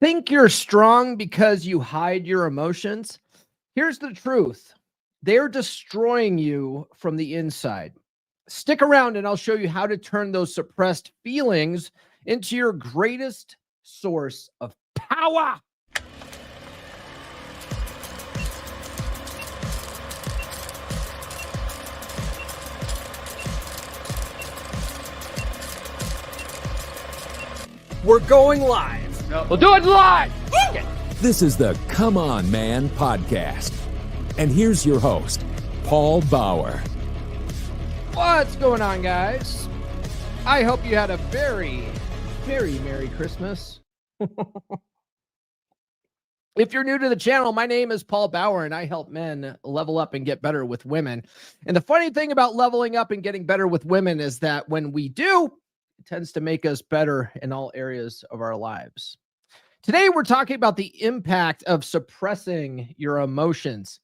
Think you're strong because you hide your emotions? Here's the truth. They're destroying you from the inside. Stick around and I'll show you how to turn those suppressed feelings into your greatest source of power. We're going live. We'll do it live. This is the Come On Man podcast. And here's your host, Paul Bauer. What's going on, guys? I hope you had a very, very Merry Christmas. If you're new to the channel, my name is Paul Bauer, and I help men level up and get better with women. And the funny thing about leveling up and getting better with women is that when we do, it tends to make us better in all areas of our lives. Today, we're talking about the impact of suppressing your emotions.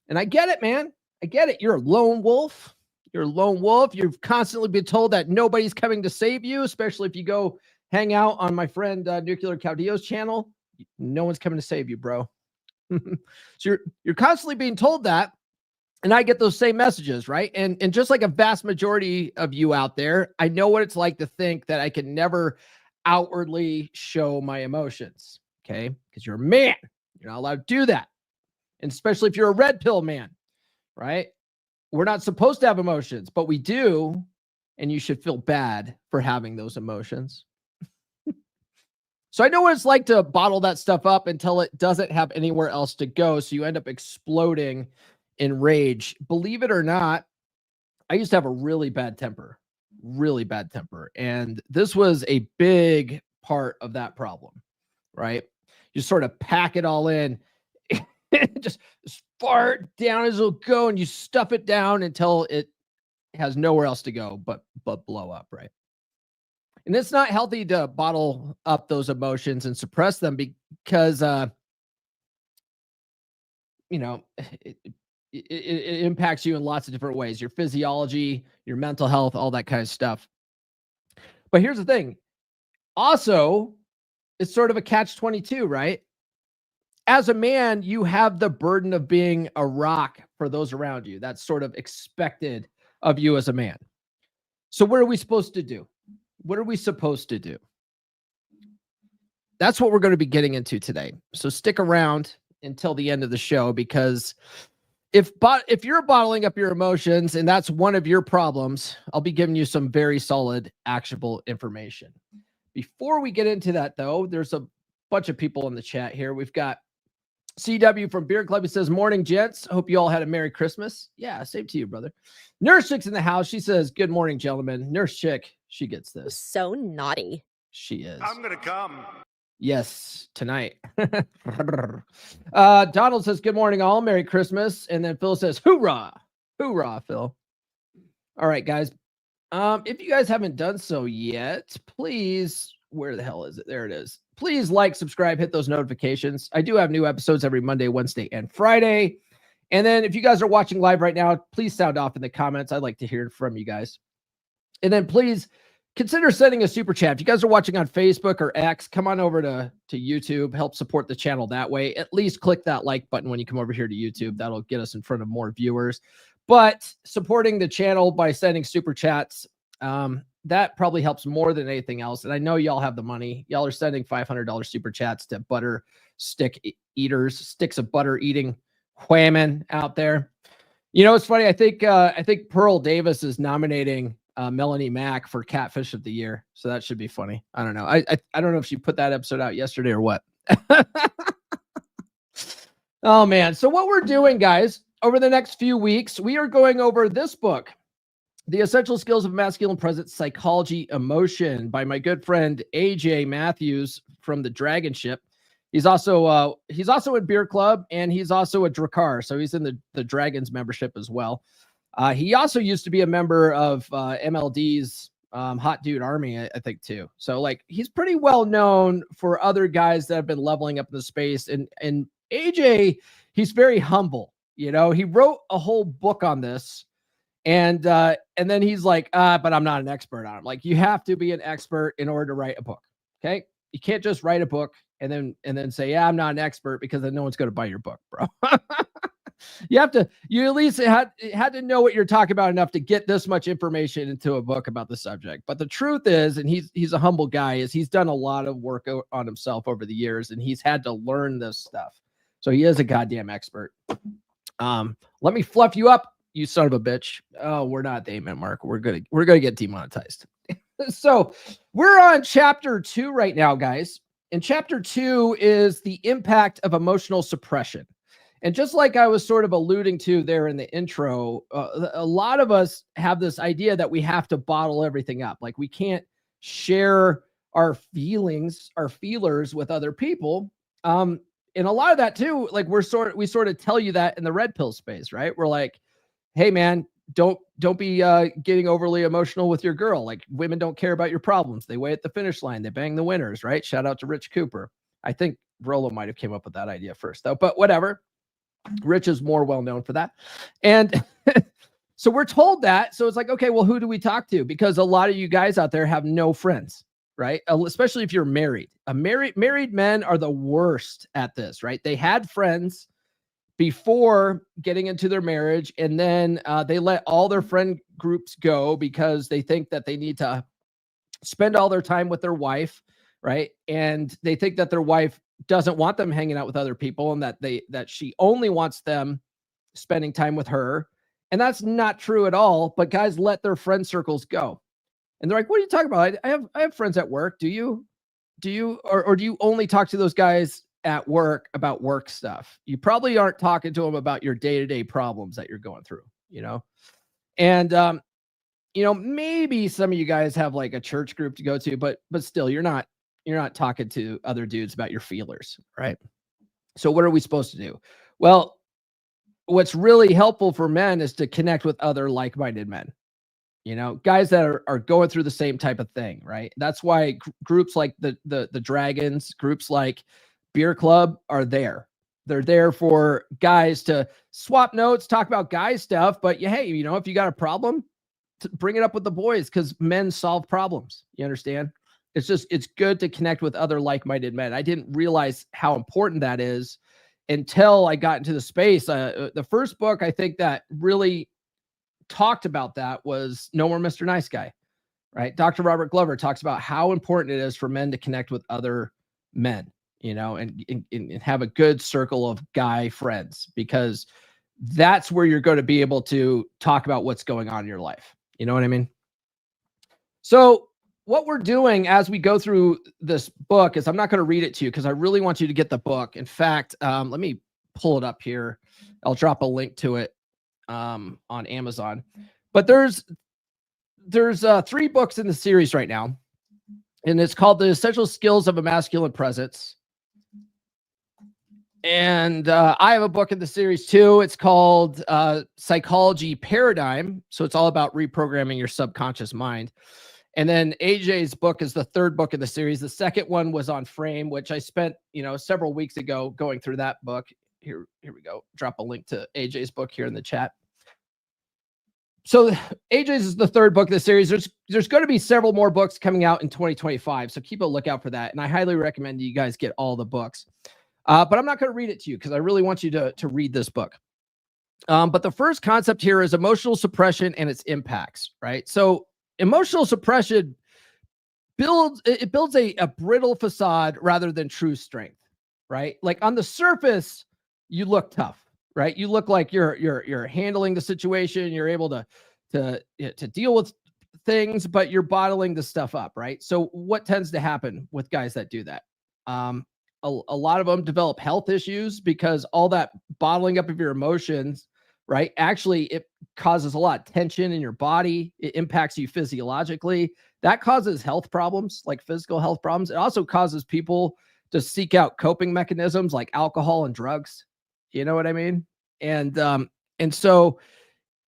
And I get it, man. I get it. You're a lone wolf. You're a lone wolf. You've constantly been told that nobody's coming to save you, especially if you go hang out on my friend Nuclear Caudillo's channel. No one's coming to save you, bro. So you're constantly being told that. And I get those same messages, right? And just like a vast majority of you out there, I know what it's like to think that I can never outwardly show my emotions, okay? Because you're a man. You're not allowed to do that. And especially if you're a red pill man, right? We're not supposed to have emotions, but we do. And you should feel bad for having those emotions. So I know what it's like to bottle that stuff up until it doesn't have anywhere else to go. So you end up exploding in rage. Believe it or not, I used to have a really bad temper. And this was a big part of that problem, right? You sort of pack it all in, just fart down as it'll go, and you stuff it down until it has nowhere else to go but blow up, right? And it's not healthy to bottle up those emotions and suppress them because, it impacts you in lots of different ways, your physiology, your mental health, all that kind of stuff. But here's the thing. Also, it's sort of a catch-22, right? As a man, you have the burden of being a rock for those around you. That's sort of expected of you as a man. So what are we supposed to do? What are we supposed to do? That's what we're going to be getting into today. So stick around until the end of the show, because if you're bottling up your emotions and that's one of your problems, I'll be giving you some very solid, actionable information. Before we get into that, though, there's a bunch of people in the chat here. We've got CW from Beer Club. He says, morning, gents. Hope you all had a Merry Christmas. Yeah, same to you, brother. Nurse Chick's in the house. She says, good morning, gentlemen. Nurse Chick, she gets this. So naughty. She is. I'm going to come. Yes, tonight. Donald says, good morning, all. Merry Christmas. And then Phil says, hoorah. Hoorah, Phil. All right, guys. If you guys haven't done so yet, please, where the hell is it? There it is. Please like, subscribe, hit those notifications. I do have new episodes every Monday, Wednesday, and Friday. And then if you guys are watching live right now, please sound off in the comments. I'd like to hear from you guys. And then please consider sending a super chat. If you guys are watching on Facebook or X, come on over to YouTube, help support the channel that way. At least click that like button when you come over here to YouTube. That'll get us in front of more viewers. But supporting the channel by sending super chats, that probably helps more than anything else. And I know y'all have the money. Y'all are sending $500 super chats to butter stick eaters, sticks of butter eating whammon out there. You know, it's funny. I think Pearl Davis is nominating Melanie Mack for Catfish of the Year. So that should be funny. I don't know. I don't know if she put that episode out yesterday or what. Oh, man. So what we're doing, guys, over the next few weeks, we are going over this book, The Essential Skills of Masculine Presence, Psychology, Emotion, by my good friend AJ Matthews from the Dragon Ship. He's also in Beer Club, and he's also a Drakkar, so he's in the Dragons membership as well. He also used to be a member of MLD's Hot Dude Army, I think, too. So, like, he's pretty well known for other guys that have been leveling up in the space. And AJ, he's very humble. You know, he wrote a whole book on this. And then he's like, but I'm not an expert on it. Like, you have to be an expert in order to write a book. Okay. You can't just write a book. and then say, yeah, I'm not an expert, because then no one's going to buy your book, bro. You at least had to know what you're talking about enough to get this much information into a book about the subject. But the truth is, and he's a humble guy, is he's done a lot of work on himself over the years, and he's had to learn this stuff. So he is a goddamn expert. Let me fluff you up, you son of a bitch. Oh, we're not the Amen Mark. We're gonna get demonetized. So we're on chapter 2 right now, guys. And chapter 2 is the impact of emotional suppression. And just like I was sort of alluding to there in the intro, a lot of us have this idea that we have to bottle everything up. Like we can't share our feelings, our feelers with other people. And a lot of that too, like we sort of tell you that in the red pill space, right? We're like, hey man, don't be getting overly emotional with your girl. Like women don't care about your problems. They wait at the finish line. They bang the winners, right? Shout out to Rich Cooper. I think Rollo might have came up with that idea first though, but whatever. Rich is more well known for that. And so we're told that. So it's like, okay, well, who do we talk to? Because a lot of you guys out there have no friends, right? Especially if you're married. Married men are the worst at this, right? They had friends before getting into their marriage, and then they let all their friend groups go because they think that they need to spend all their time with their wife, right? And they think that their wife doesn't want them hanging out with other people, and that she only wants them spending time with her. And that's not true at all. But guys let their friend circles go. And they're like, what are you talking about? I have friends at work. Do you, or do you only talk to those guys at work about work stuff? You probably aren't talking to them about your day-to-day problems that you're going through, And, maybe some of you guys have like a church group to go to, but still you're not talking to other dudes about your feelers, right? So what are we supposed to do? Well, what's really helpful for men is to connect with other like-minded men, guys that are going through the same type of thing, right? That's why groups like the Dragons, groups like Beer Club are there. They're there for guys to swap notes, talk about guy stuff, but hey, if you got a problem, bring it up with the boys, because men solve problems. You understand? It's good to connect with other like-minded men. I didn't realize how important that is until I got into the space. The first book I think that really talked about that was No More Mr. Nice Guy, right? Dr. Robert Glover talks about how important it is for men to connect with other men, and have a good circle of guy friends, because that's where you're going to be able to talk about what's going on in your life. You know what I mean? So what we're doing as we go through this book is, I'm not going to read it to you because I really want you to get the book. In fact, let me pull it up here. I'll drop a link to it on Amazon. But there's 3 books in the series right now, and it's called The Essential Skills of a Masculine Presence. And I have a book in the series too. It's called Psychology Paradigm. So it's all about reprogramming your subconscious mind. And then AJ's book is the 3rd book in the series. The second one was on frame, which I spent, several weeks ago going through that book. Here we go. Drop a link to AJ's book here in the chat. So AJ's is the 3rd book of the series. There's going to be several more books coming out in 2025. So keep a lookout for that. And I highly recommend you guys get all the books. But I'm not going to read it to you because I really want you to read this book. But the first concept here is emotional suppression and its impacts, right? So emotional suppression builds a brittle facade rather than true strength, right? Like on the surface, you look tough, right? You look like you're handling the situation. You're able to deal with things, but you're bottling the stuff up, right? So what tends to happen with guys that do that? A lot of them develop health issues because all that bottling up of your emotions, right? Actually, it causes a lot of tension in your body. It impacts you physiologically. That causes health problems, like physical health problems. It also causes people to seek out coping mechanisms like alcohol and drugs. You know what I mean? And so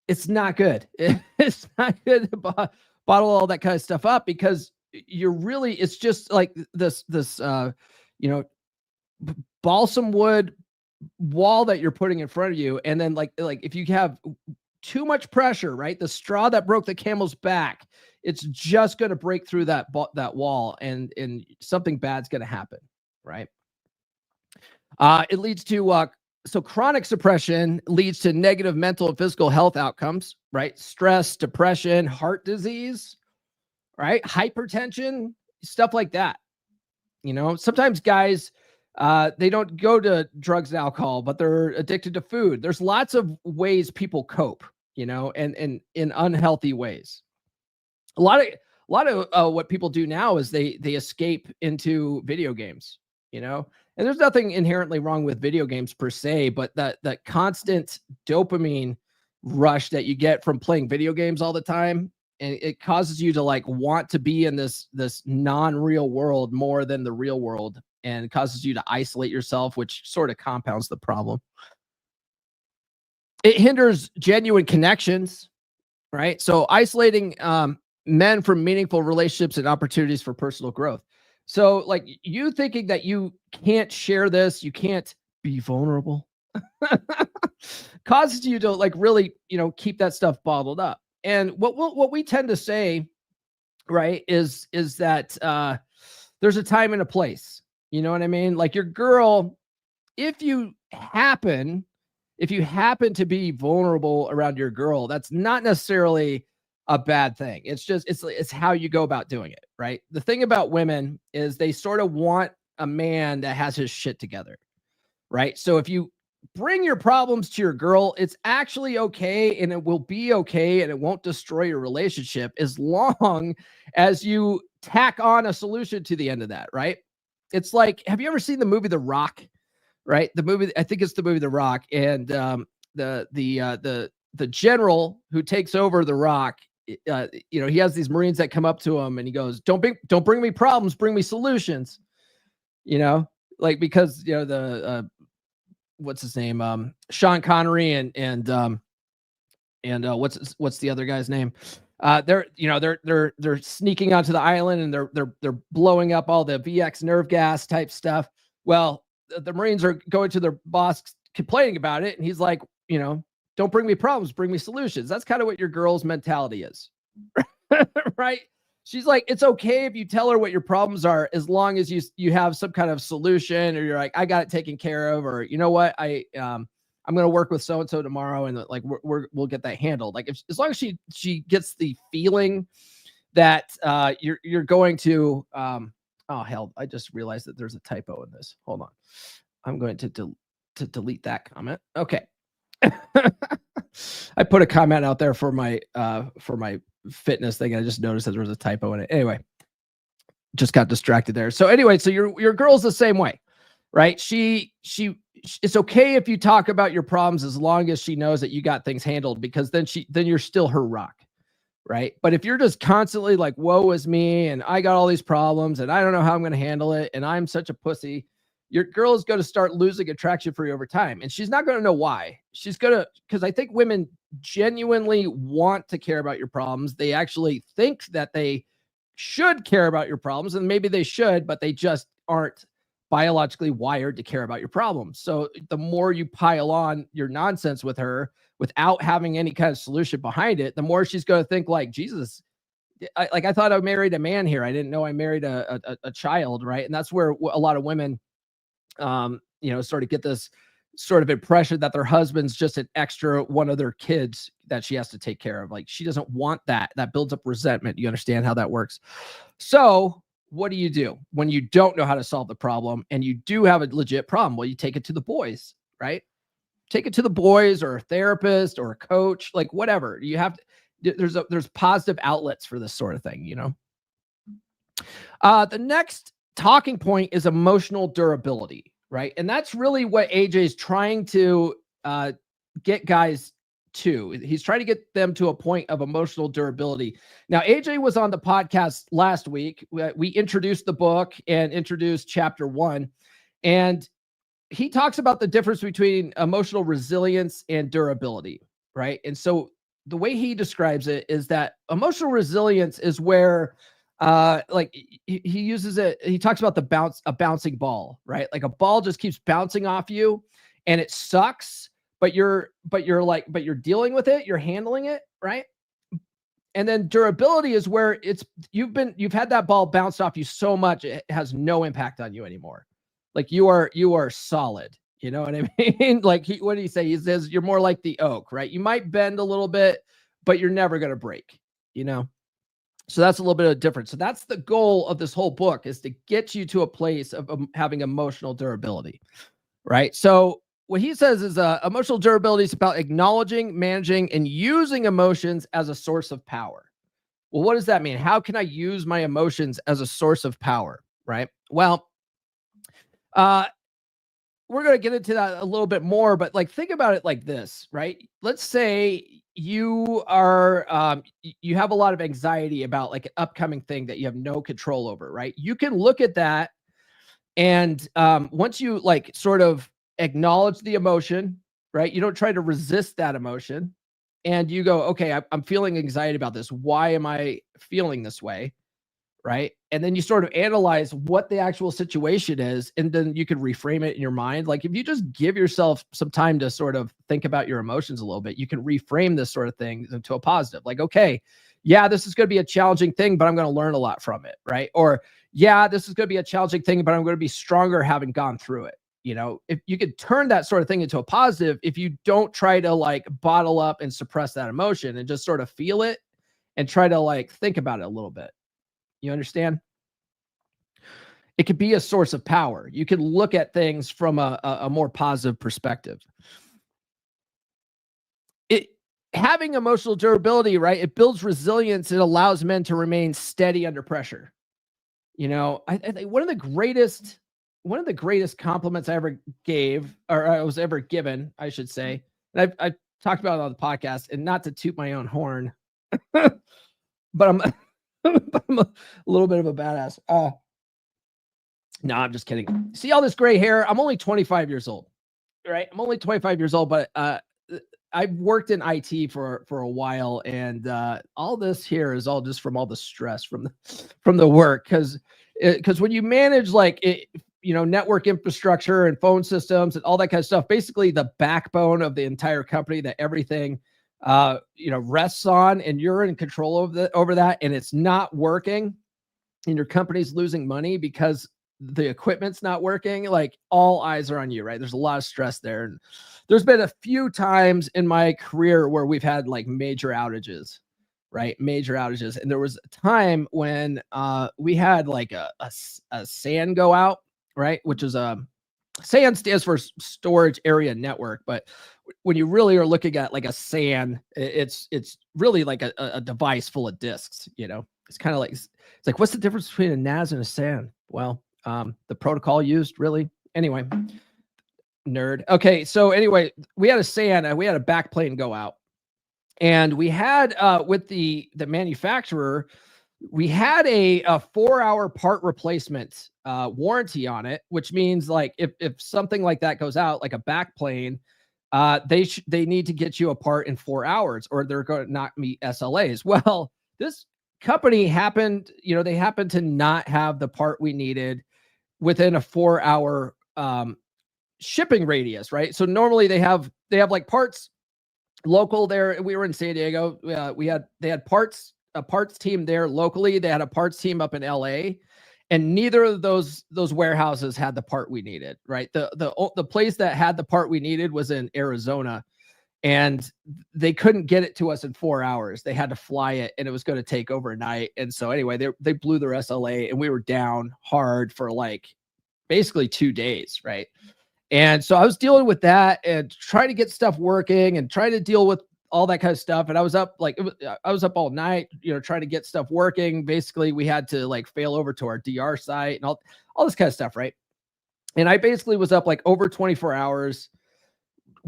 it's not good. It's not good to bottle all that kind of stuff up, because it's just like this balsam wood wall that you're putting in front of you. And then like if you have too much pressure, right? The straw that broke the camel's back, it's just going to break through that wall, and something bad's going to happen, right? It leads to so chronic suppression leads to negative mental and physical health outcomes, right? Stress, depression, heart disease, right? Hypertension, stuff like that. Sometimes guys, they don't go to drugs and alcohol, but they're addicted to food. There's lots of ways people cope, and in unhealthy ways. A lot of what people do now is they escape into video games, and there's nothing inherently wrong with video games per se, but that constant dopamine rush that you get from playing video games all the time, and it causes you to like want to be in this non-real world more than the real world, and causes you to isolate yourself, which sort of compounds the problem. It hinders genuine connections, right? So isolating men from meaningful relationships and opportunities for personal growth. So like you thinking that you can't share this, you can't be vulnerable, causes you to like really, keep that stuff bottled up. And what we tend to say, right, is that there's a time and a place. You know what I mean? Like your girl, if you happen to be vulnerable around your girl, that's not necessarily a bad thing. It's just it's how you go about doing it, right? The thing about women is they sort of want a man that has his shit together, right? So if you bring your problems to your girl, it's actually okay, and it will be okay, and it won't destroy your relationship as long as you tack on a solution to the end of that, right? It's like, have you ever seen the movie The Rock? Right? The movie, I think it's the movie The Rock, and the general who takes over The Rock, he has these Marines that come up to him, and he goes, "Don't bring me problems, bring me solutions." Like because the what's his name, Sean Connery and what's the other guy's name? They're sneaking onto the island, and they're blowing up all the VX nerve gas type stuff. Well, the Marines are going to their boss complaining about it, and he's like, don't bring me problems, bring me solutions. That's kind of what your girl's mentality is. Right? She's like, it's okay if you tell her what your problems are, as long as you have some kind of solution, or you're like, I got it taken care of, or you know what, I'm going to work with so and so tomorrow, and like we'll get that handled. Like as long as she gets the feeling that you're going to oh hell, I just realized that there's a typo in this. Hold on. I'm going to delete that comment. Okay. I put a comment out there for my fitness thing, and I just noticed that there was a typo in it. Anyway, just got distracted there. So anyway, so your girl's the same way, right? It's okay if you talk about your problems, as long as she knows that you got things handled, because then you're still her rock. Right. But if you're just constantly like, woe is me, and I got all these problems, and I don't know how I'm going to handle it, and I'm such a pussy, your girl is going to start losing attraction for you over time. And she's not going to know why. She's going to, because I think women genuinely want to care about your problems. They actually think that they should care about your problems, and maybe they should, but they just aren't biologically wired to care about your problems. So the more you pile on your nonsense with her without having any kind of solution behind it, the more she's going to think like, Jesus, I thought I married a man here. I didn't know I married a child. Right. And that's where a lot of women, sort of get this sort of impression that their husband's just an extra one of their kids that she has to take care of. Like, she doesn't want that. That builds up resentment. You understand how that works? So what do you do when you don't know how to solve the problem, and you do have a legit problem? Well, you take it to the boys, right? Take it to the boys, or a therapist, or a coach, like whatever. You have to, there's positive outlets for this sort of thing, The next talking point is emotional durability, right? And that's really what AJ is trying to get guys to. He's trying to get them to a point of emotional durability. Now, AJ was on the podcast last week. We introduced the book and introduced chapter 1, and he talks about the difference between emotional resilience and durability, right? And so the way he describes it is that emotional resilience is where like he uses it, he talks about a bouncing ball, right? Like a ball just keeps bouncing off you, and it sucks, but you're dealing with it, you're handling it, right? And then durability is where you've had that ball bounced off you so much it has no impact on you anymore. Like you are solid. You know what I mean? Like what did he say? He says you're more like the oak, right? You might bend a little bit, but you're never going to break, you know? So that's a little bit of a difference. So that's the goal of this whole book, is to get you to a place of having emotional durability, right? So what he says is emotional durability is about acknowledging, managing, and using emotions as a source of power. Well, what does that mean? How can I use my emotions as a source of power, right? Well, we're going to get into that a little bit more, but like, think about it like this, right? Let's say you are, you have a lot of anxiety about like an upcoming thing that you have no control over, right? You can look at that. And once you like sort of acknowledge the emotion, right? You don't try to resist that emotion, and you go, okay, I'm feeling anxiety about this. Why am I feeling this way? Right. And then you sort of analyze what the actual situation is, and then you could reframe it in your mind. Like if you just give yourself some time to sort of think about your emotions a little bit, you can reframe this sort of thing into a positive. Like, okay, yeah, this is going to be a challenging thing, but I'm going to learn a lot from it. Right. Or, yeah, this is going to be a challenging thing, but I'm going to be stronger having gone through it. You know, if you could turn that sort of thing into a positive, if you don't try to like bottle up and suppress that emotion and just sort of feel it and try to like think about it a little bit. You understand? It could be a source of power. You can look at things from a more positive perspective. It having emotional durability, right? It builds resilience. It allows men to remain steady under pressure. You know, I think one of the greatest compliments I ever gave, or I was ever given, I should say, and I've talked about it on the podcast, and not to toot my own horn, but I'm, I'm a little bit of a badass. No, I'm just kidding. See all this gray hair? I'm only 25 years old, right? I'm only 25 years old, but I've worked in IT for a while, and all this here is all just from all the stress from the work, because when you manage like it, you know, network infrastructure and phone systems and all that kind of stuff, basically the backbone of the entire company that everything you know, rests on, and you're in control over that, and it's not working, and your company's losing money because the equipment's not working, like all eyes are on you, right? There's a lot of stress there. And there's been a few times in my career where we've had like major outages, right? Major outages. And there was a time when we had like a SAN go out, right? Which is SAN stands for storage area network, but when you really are looking at like a SAN, it's really like a device full of disks, you know? It's kind of like, it's like, what's the difference between a NAS and a SAN? Well, the protocol used, really. Anyway, nerd. Okay, so anyway, we had a SAN and we had a backplane go out, and we had with the manufacturer, we had a 4-hour part replacement warranty on it, which means like if something like that goes out, like a backplane, they need to get you a part in 4 hours, or they're going to not meet SLAs. Well, this company happened, you know, they happened to not have the part we needed within a 4-hour shipping radius, right? So normally they have like parts local there. We were in San Diego. They had a parts team there locally. They had a parts team up in LA, and neither of those warehouses had the part we needed, right? The place that had the part we needed was in Arizona, and they couldn't get it to us in 4 hours. They had to fly it, and it was going to take overnight. And so anyway, they blew their SLA, and we were down hard for like basically 2 days, right? And so I was dealing with that and trying to get stuff working and trying to deal with all that kind of stuff. And I was up I was up all night, you know, trying to get stuff working. Basically, we had to like fail over to our DR site and all this kind of stuff, right? And I basically was up like over 24 hours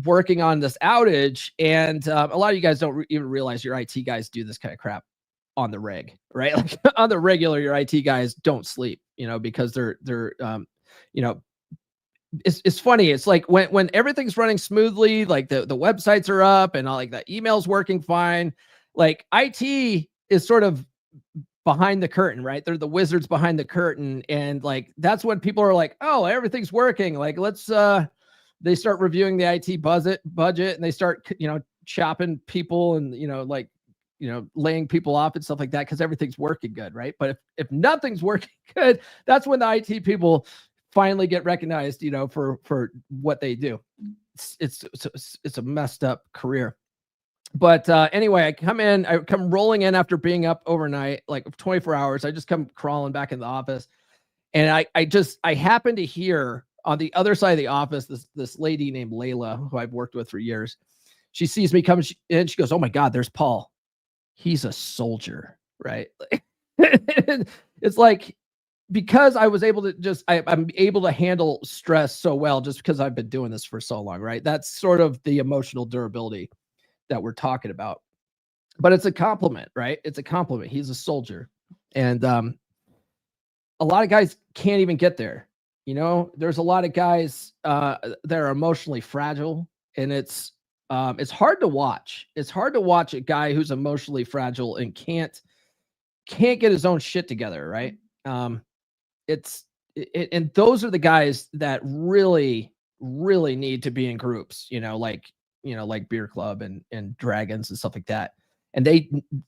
working on this outage. And a lot of you guys don't even realize your IT guys do this kind of crap on the reg, right? Like on the regular, your IT guys don't sleep, you know, because they're you know, it's funny. It's like when everything's running smoothly, like the websites are up and all, like the email's working fine, like IT is sort of behind the curtain, right? They're the wizards behind the curtain. And like, that's when people are like, oh, everything's working. Like, let's, they start reviewing the IT budget and they start, you know, chopping people and, you know, like, you know, laying people off and stuff like that, because everything's working good, right? But if nothing's working good, that's when the IT people finally get recognized, for what they do. It's a messed up career. But anyway, I come rolling in after being up overnight, like 24 hours. I just come crawling back in the office. And I happen to hear on the other side of the office, this lady named Layla, who I've worked with for years. She sees me come and she goes, "Oh my God, there's Paul. He's a soldier," right? It's like, because I was able to I'm able to handle stress so well just because I've been doing this for so long, right? That's sort of the emotional durability that we're talking about. But it's a compliment, right? It's a compliment. He's a soldier. And a lot of guys can't even get there. There's a lot of guys that are emotionally fragile, and it's hard to watch. It's hard to watch a guy who's emotionally fragile and can't get his own shit together, right? And those are the guys that really, really need to be in groups, like Beer Club and Dragons and stuff like that. And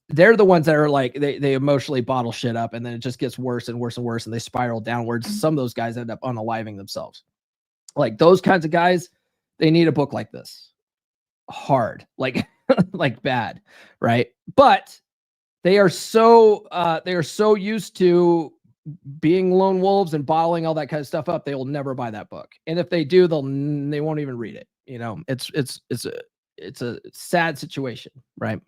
they're the ones that are like, they emotionally bottle shit up, and then it just gets worse and worse and worse, and they spiral downwards. Some of those guys end up unaliving themselves. Like those kinds of guys, they need a book like this. Hard, like bad, right? But they are so used to being lone wolves and bottling all that kind of stuff up. They will never buy that book. And if they do, they won't even read it. It's a sad situation, right?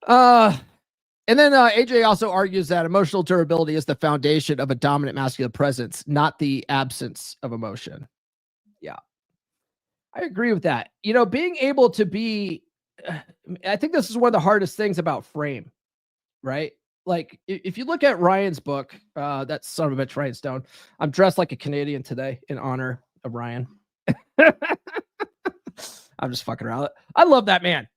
And then AJ also argues that emotional durability is the foundation of a dominant masculine presence, not the absence of emotion. Yeah, I agree with that. Being able to be, I think this is one of the hardest things about frame, right? Like if you look at Ryan's book, that son of a bitch, Ryan Stone, I'm dressed like a Canadian today in honor of Ryan. I'm just fucking around. I love that man.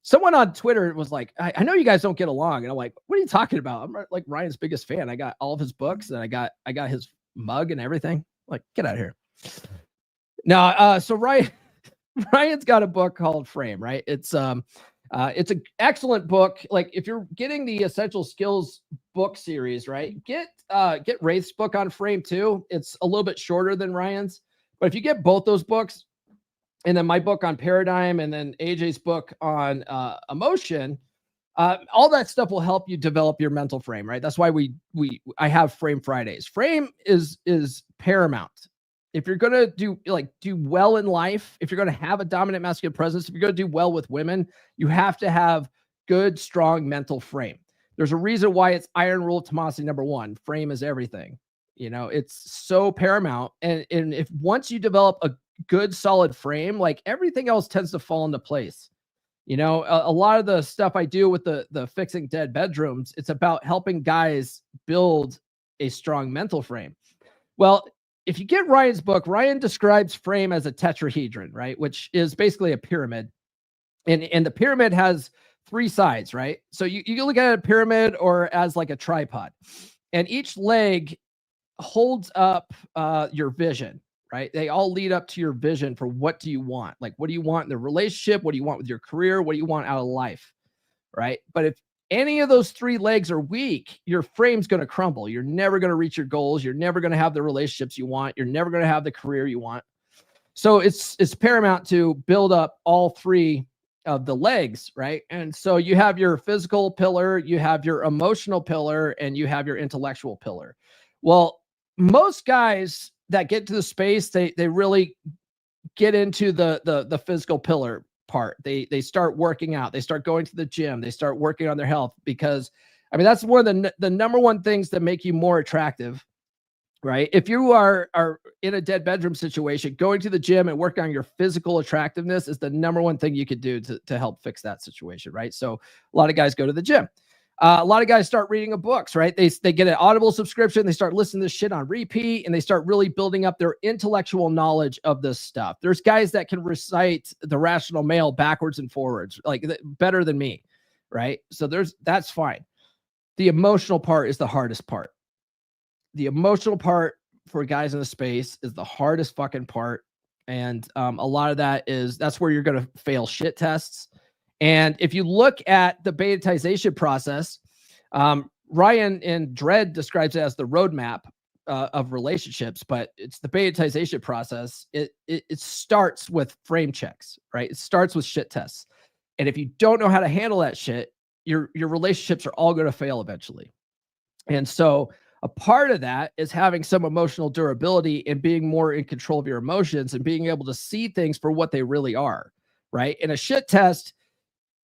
Someone on Twitter was like, I know you guys don't get along. And I'm like, what are you talking about? I'm like Ryan's biggest fan. I got all of his books, and I got his mug and everything. Like, get out of here. No, so Ryan's got a book called Frame, right? It's an excellent book. Like if you're getting the Essential Skills book series, right? Get Wraith's book on Frame too. It's a little bit shorter than Ryan's, but if you get both those books, and then my book on Paradigm, and then AJ's book on emotion, all that stuff will help you develop your mental frame, right? That's why I have Frame Fridays. Frame is paramount. If you're going to do well in life, if you're going to have a dominant masculine presence, if you're going to do well with women, you have to have good, strong mental frame. There's a reason why it's Iron Rule of Tomasi #1. Frame is everything. It's so paramount. And if once you develop a good, solid frame, like everything else tends to fall into place. A lot of the stuff I do with the fixing dead bedrooms, it's about helping guys build a strong mental frame. Well, if you get Ryan's book, Ryan describes frame as a tetrahedron, right? Which is basically a pyramid. And the pyramid has 3 sides, right? So you can look at a pyramid or as like a tripod. And each leg holds up your vision, right? They all lead up to your vision for what do you want? Like, what do you want in the relationship? What do you want with your career? What do you want out of life, right? But if any of those 3 legs are weak, your frame's going to crumble. You're never going to reach your goals. You're never going to have the relationships you want. You're never going to have the career you want. So it's paramount to build up all 3 of the legs, right? And so you have your physical pillar, you have your emotional pillar, and you have your intellectual pillar. Well, most guys that get to the space, they really get into the physical pillar part. They start working out, they start going to the gym, they start working on their health, because that's one of the number one things that make you more attractive, right? If you are in a dead bedroom situation, going to the gym and working on your physical attractiveness is the number one thing you could do to help fix that situation, right? So a lot of guys go to the gym. A lot of guys start reading books, right? They get an Audible subscription. They start listening to this shit on repeat, and they start really building up their intellectual knowledge of this stuff. There's guys that can recite The Rational Male backwards and forwards, like better than me, right? So that's fine. The emotional part is the hardest part. The emotional part for guys in the space is the hardest fucking part. And a lot of that's where you're going to fail shit tests. And if you look at the betatization process, Ryan in Dread describes it as the roadmap. of relationships, but it's the betaization process. It starts with frame checks, right? It starts with shit tests. And if you don't know how to handle that shit, your relationships are all going to fail eventually. And so a part of that is having some emotional durability and being more in control of your emotions and being able to see things for what they really are, right? And a shit test,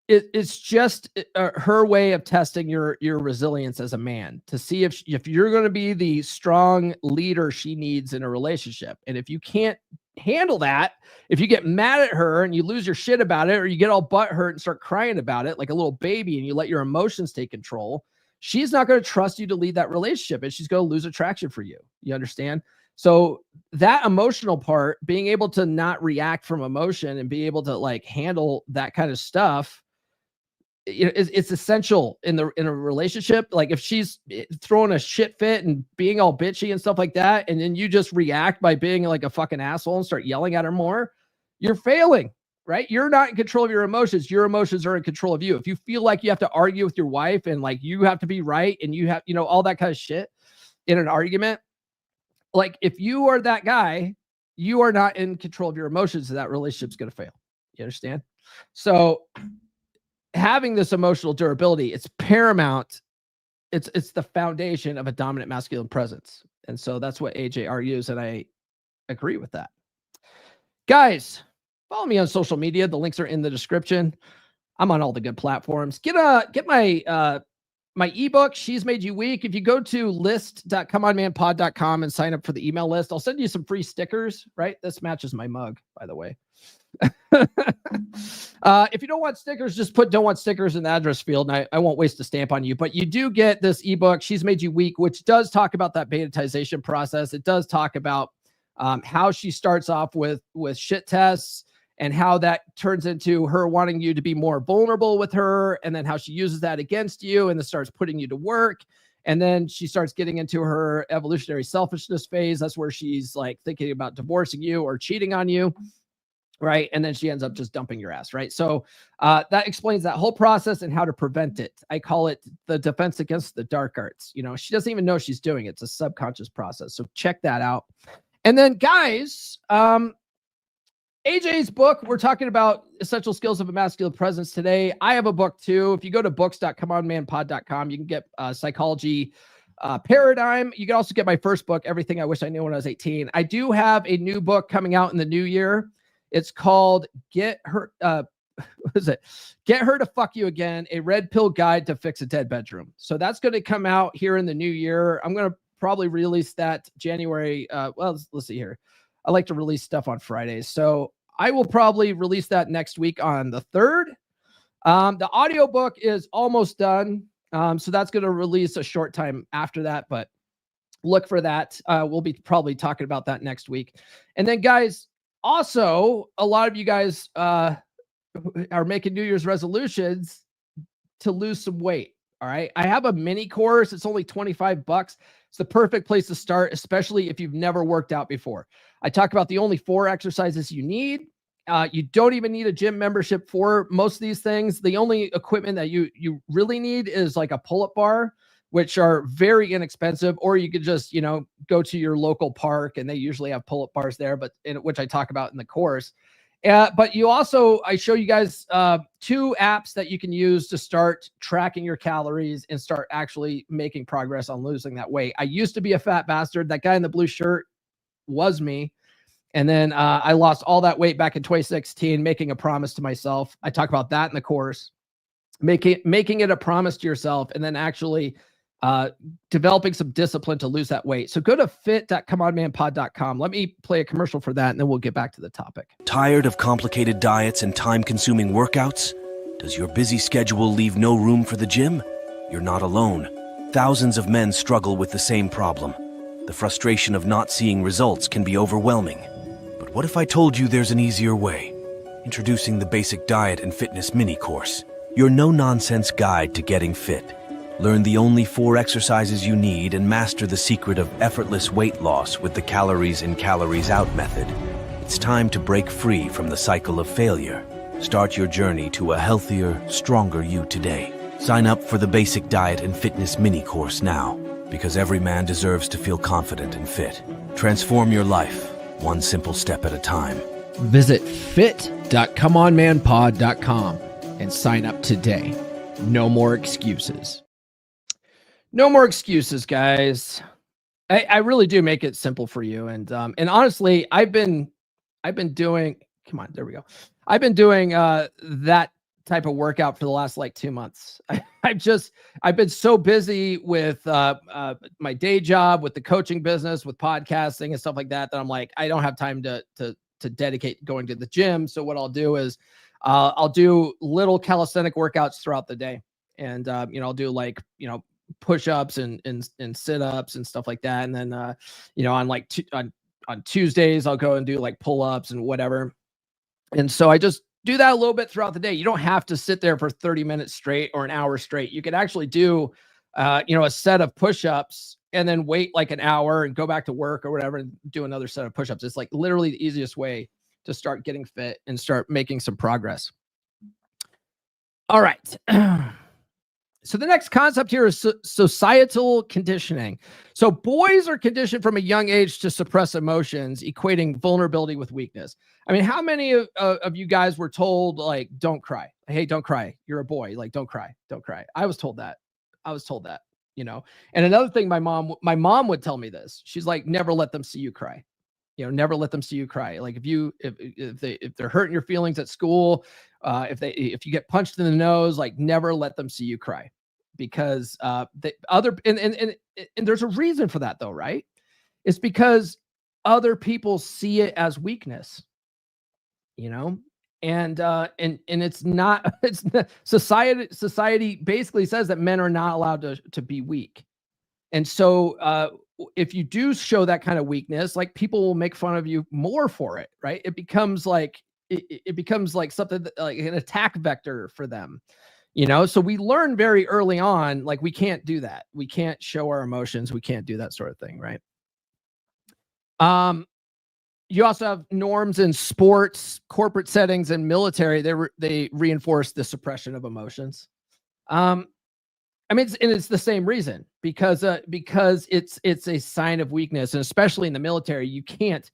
it's just her way of testing your resilience as a man to see if you're going to be the strong leader she needs in a relationship. And if you can't handle that, if you get mad at her and you lose your shit about it, or you get all butthurt and start crying about it like a little baby and you let your emotions take control, she's not going to trust you to lead that relationship and she's going to lose attraction for you. You understand? So that emotional part, being able to not react from emotion and be able to like handle that kind of stuff, it's essential in a relationship. Like if she's throwing a shit fit and being all bitchy and stuff like that, and then you just react by being like a fucking asshole and start yelling at her more, you're failing, right? You're not in control of your emotions. Your emotions are in control of you. If you feel like you have to argue with your wife and like you have to be right and you have, all that kind of shit in an argument, like if you are that guy, you are not in control of your emotions, and that relationship's going to fail. You understand? So having this emotional durability, it's paramount. It's the foundation of a dominant masculine presence. And so that's what AJ argues, and I agree with that. Guys, follow me on social media. The links are in the description. I'm on all the good platforms. Get my ebook, She's Made You Weak. If you go to list.comeonmanpod.com and sign up for the email list, I'll send you some free stickers, right? This matches my mug, by the way. If you don't want stickers, just put don't want stickers in the address field, and I won't waste a stamp on you. But you do get this ebook, She's Made You Weak, which does talk about that betaization process. It does talk about how she starts off with shit tests and how that turns into her wanting you to be more vulnerable with her, and then how she uses that against you and then starts putting you to work. And then she starts getting into her evolutionary selfishness phase. That's where she's like thinking about divorcing you or cheating on you. Right. And then she ends up just dumping your ass. Right. So that explains that whole process and how to prevent it. I call it the defense against the dark arts. She doesn't even know she's doing it. It's a subconscious process. So check that out. And then guys, AJ's book, we're talking about essential skills of a masculine presence today. I have a book too. If you go to books.comeonmanpod.com, you can get psychology paradigm. You can also get my first book, Everything I Wish I Knew When I Was 18. I do have a new book coming out in the new year. It's called Get Her to Fuck You Again, a Red Pill Guide to Fix a Dead Bedroom. So that's going to come out here in the new year. I'm going to probably release that January. Let's see here. I like to release stuff on Fridays. So I will probably release that next week on the 3rd. The audiobook is almost done. So that's going to release a short time after that, but look for that. We'll be probably talking about that next week. And then guys, also, a lot of you guys are making New Year's resolutions to lose some weight. All right. I have a mini course. It's only $25. It's the perfect place to start, especially if you've never worked out before. I talk about the only 4 exercises you need. You don't even need a gym membership for most of these things. The only equipment that you really need is like a pull-up bar, which are very inexpensive, or you could just, go to your local park, and they usually have pull-up bars there, but which I talk about in the course. But I show you guys 2 apps that you can use to start tracking your calories and start actually making progress on losing that weight. I used to be a fat bastard. That guy in the blue shirt was me. And then I lost all that weight back in 2016, making a promise to myself. I talk about that in the course, making it a promise to yourself, and then actually developing some discipline to lose that weight. So go to fit.comeonmanpod.com. Let me play a commercial for that, and then we'll get back to the topic. Tired of complicated diets and time-consuming workouts? Does your busy schedule leave no room for the gym? You're not alone. Thousands of men struggle with the same problem. The frustration of not seeing results can be overwhelming. But what if I told you there's an easier way? Introducing the Basic Diet and Fitness Mini Course, your no-nonsense guide to getting fit. Learn the only 4 exercises you need and master the secret of effortless weight loss with the calories in, calories out method. It's time to break free from the cycle of failure. Start your journey to a healthier, stronger you today. Sign up for the Basic Diet and Fitness Mini Course now. Because every man deserves to feel confident and fit. Transform your life, one simple step at a time. Visit fit.comeonmanpod.com and sign up today. No more excuses. No more excuses, guys. I really do make it simple for you. And honestly, I've been doing, come on, there we go. I've been doing that type of workout for the last like 2 months. I've been so busy with my day job, with the coaching business, with podcasting and stuff like that, that I'm like, I don't have time to dedicate going to the gym. So what I'll do is I'll do little calisthenic workouts throughout the day. And, I'll do like, push-ups and sit-ups and stuff like that. And then, on like on Tuesdays, I'll go and do like pull-ups and whatever. And so I just do that a little bit throughout the day. You don't have to sit there for 30 minutes straight or an hour straight. You could actually do, a set of push-ups and then wait like an hour and go back to work or whatever and do another set of push-ups. It's like literally the easiest way to start getting fit and start making some progress. All right. So the next concept here is societal conditioning. So boys are conditioned from a young age to suppress emotions, equating vulnerability with weakness. I mean, how many of you guys were told, like, don't cry? Hey, don't cry. You're a boy. Like, don't cry. Don't cry. I was told that. And another thing, my mom would tell me this. She's like, never let them see you cry. Never let them see you cry. Like if they're hurting your feelings at school, if you get punched in the nose, like never let them see you cry, because and there's a reason for that though, right? It's because other people see it as weakness, and it's not. Society basically says that men are not allowed to be weak, and so if you do show that kind of weakness, like people will make fun of you more for it, right? It becomes like it becomes like something like an attack vector for them, So we learn very early on, like we can't do that. We can't show our emotions. We can't do that sort of thing, right? You also have norms in sports, corporate settings, and military. They reinforce the suppression of emotions. It's the same reason, because it's a sign of weakness, and especially in the military, you can't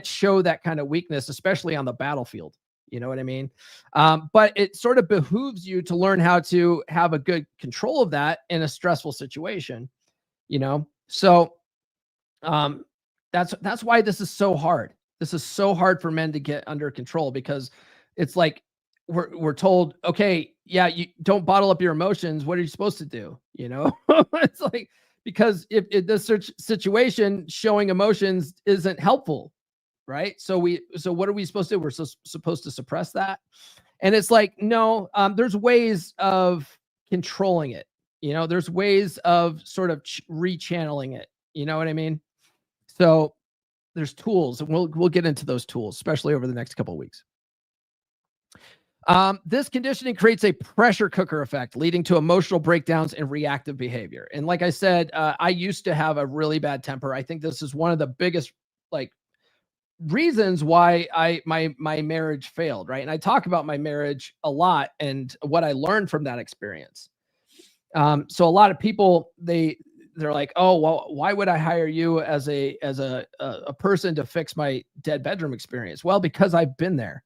show that kind of weakness, especially on the battlefield. You know what I mean? But it sort of behooves you to learn how to have a good control of that in a stressful situation. So that's why this is so hard. This is so hard for men to get under control, because it's like we're told, okay, yeah, you don't bottle up your emotions. What are you supposed to do? It's like, because if in this situation, showing emotions isn't helpful, right? So what are we supposed to do? We're supposed to suppress that. And it's like, no, there's ways of controlling it. There's ways of sort of rechanneling it. You know what I mean? So there's tools, and we'll get into those tools, especially over the next couple of weeks. This conditioning creates a pressure cooker effect, leading to emotional breakdowns and reactive behavior. And like I said, I used to have a really bad temper. I think this is one of the biggest reasons why my marriage failed, right? And I talk about my marriage a lot and what I learned from that experience. So a lot of people, they're like, oh, well, why would I hire you as a person to fix my dead bedroom experience? Well, because I've been there.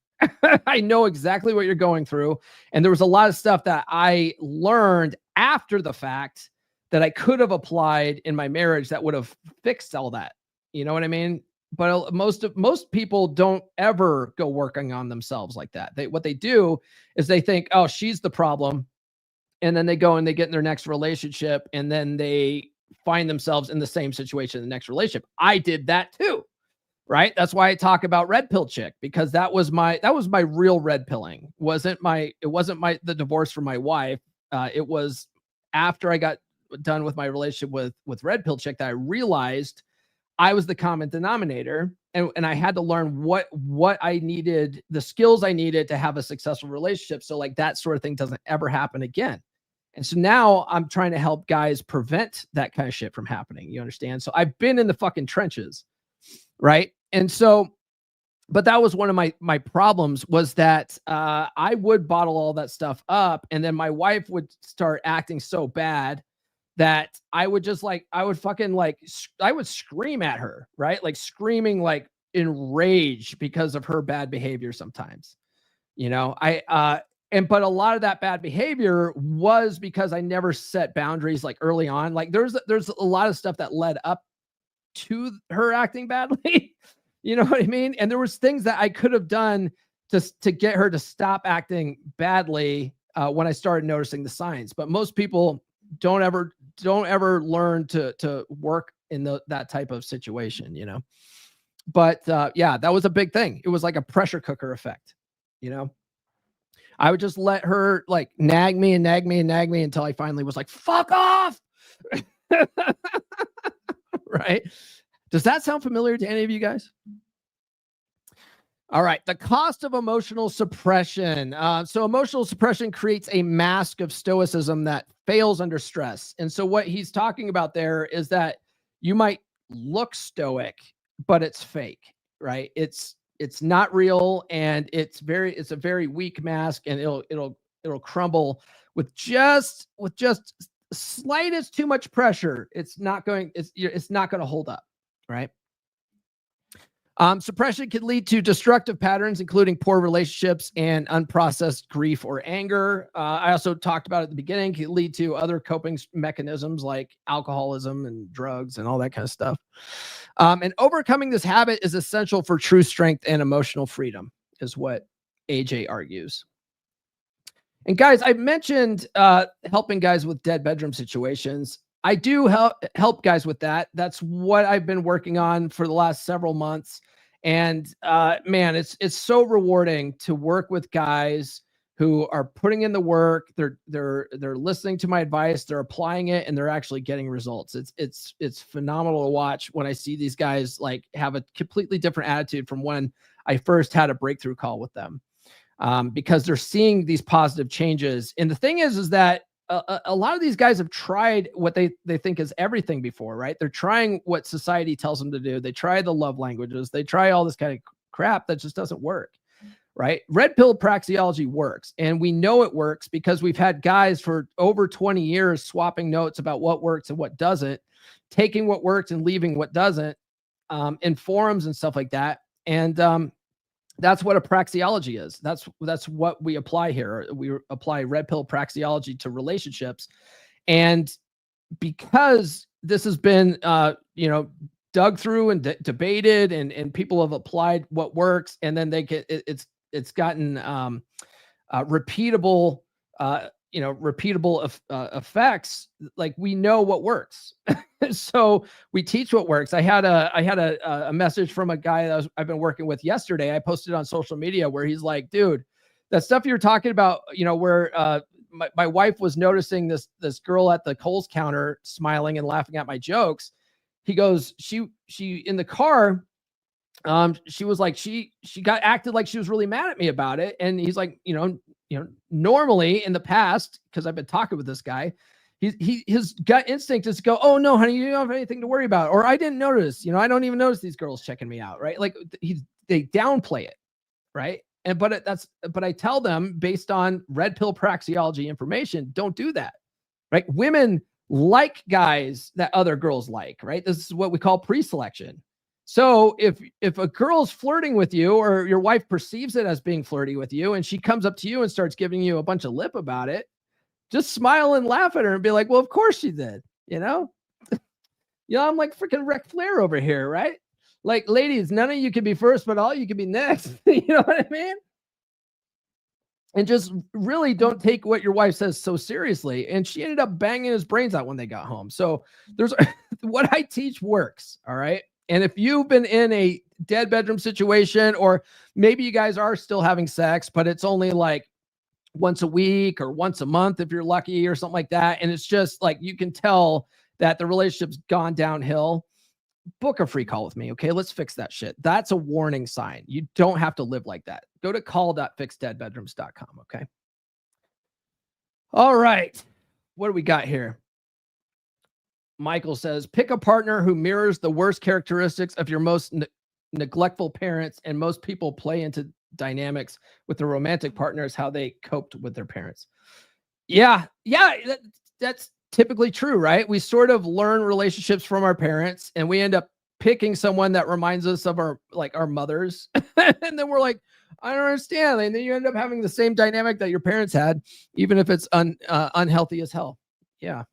I know exactly what you're going through. And there was a lot of stuff that I learned after the fact that I could have applied in my marriage that would have fixed all that. You know what I mean? But most people don't ever go working on themselves like that. What they do is they think, oh, she's the problem. And then they go and they get in their next relationship, and then they find themselves in the same situation in the next relationship. I did that too. Right. That's why I talk about red pill chick, because that was my real red pilling. It wasn't the divorce from my wife. It was after I got done with my relationship with red pill chick that I realized I was the common denominator, and I had to learn what I needed, the skills I needed to have a successful relationship. So like that sort of thing doesn't ever happen again. And so now I'm trying to help guys prevent that kind of shit from happening. You understand? So I've been in the fucking trenches. Right. And so, but that was one of my problems, was that I would bottle all that stuff up, and then my wife would start acting so bad that I would just like, I would scream at her, right? Like screaming, like in rage because of her bad behavior sometimes, but a lot of that bad behavior was because I never set boundaries like early on. Like there's a lot of stuff that led up to her acting badly. You know what I mean? And there was things that I could have done to get her to stop acting badly when I started noticing the signs. But most people don't ever learn to work in that type of situation, But yeah, that was a big thing. It was like a pressure cooker effect, I would just let her like nag me until I finally was like, fuck off. Right? Does that sound familiar to any of you guys? All right. The cost of emotional suppression. So emotional suppression creates a mask of stoicism that fails under stress. And so what he's talking about there is that you might look stoic, but it's fake, right? It's not real, and it's a very weak mask, and it'll crumble with just slightest too much pressure. It's not going to hold up, right? Suppression can lead to destructive patterns, including poor relationships and unprocessed grief or anger. I also talked about at the beginning, can lead to other coping mechanisms like alcoholism and drugs and all that kind of stuff. And overcoming this habit is essential for true strength and emotional freedom, is what AJ argues. And guys, I mentioned helping guys with dead bedroom situations. I do help guys with that. That's what I've been working on for the last several months. And man, it's so rewarding to work with guys who are putting in the work. They're listening to my advice, they're applying it, and they're actually getting results. It's phenomenal to watch when I see these guys like have a completely different attitude from when I first had a breakthrough call with them, because they're seeing these positive changes. And the thing is that a lot of these guys have tried what they think is everything before, right? They're trying what society tells them to do. They try the love languages. They try all this kind of crap that just doesn't work, right? Red pill praxeology works. And we know it works because we've had guys for over 20 years swapping notes about what works and what doesn't, taking what works and leaving what doesn't, in forums and stuff like that. And that's what a praxeology is. That's what we apply here. We apply red pill praxeology to relationships. And because this has been, dug through and debated, and people have applied what works, and then it's gotten repeatable effects. Like, we know what works. So we teach what works. I had a message from a guy that I've been working with yesterday. I posted on social media where he's like, dude, that stuff you're talking about, where my wife was noticing this girl at the Kohl's counter smiling and laughing at my jokes. He goes, she in the car, she was like, she acted like she was really mad at me about it. And he's like, normally in the past, because I've been talking with this guy, his gut instinct is to go, oh no, honey, you don't have anything to worry about. Or I didn't notice, I don't even notice these girls checking me out. Right. Like they downplay it. Right. But I tell them, based on red pill praxeology information, don't do that. Right. Women like guys that other girls like, right? This is what we call pre-selection. So if a girl's flirting with you, or your wife perceives it as being flirty with you, and she comes up to you and starts giving you a bunch of lip about it, just smile and laugh at her and be like, well, of course she did, I'm like freaking Ric Flair over here, right? Like, ladies, none of you can be first, but all you can be next. You know what I mean? And just really don't take what your wife says so seriously. And she ended up banging his brains out when they got home. So there's what I teach works. All right. And if you've been in a dead bedroom situation, or maybe you guys are still having sex, but it's only like once a week or once a month, if you're lucky, or something like that, and it's just like, you can tell that the relationship's gone downhill, book a free call with me. Okay. Let's fix that shit. That's a warning sign. You don't have to live like that. Go to call.fixdeadbedrooms.com. Okay. All right. What do we got here? Michael says, pick a partner who mirrors the worst characteristics of your most neglectful parents. And most people play into dynamics with their romantic partners, how they coped with their parents. Yeah. That's typically true, right? We sort of learn relationships from our parents, and we end up picking someone that reminds us of our mothers. And then we're like, I don't understand. And then you end up having the same dynamic that your parents had, even if it's unhealthy as hell. Yeah.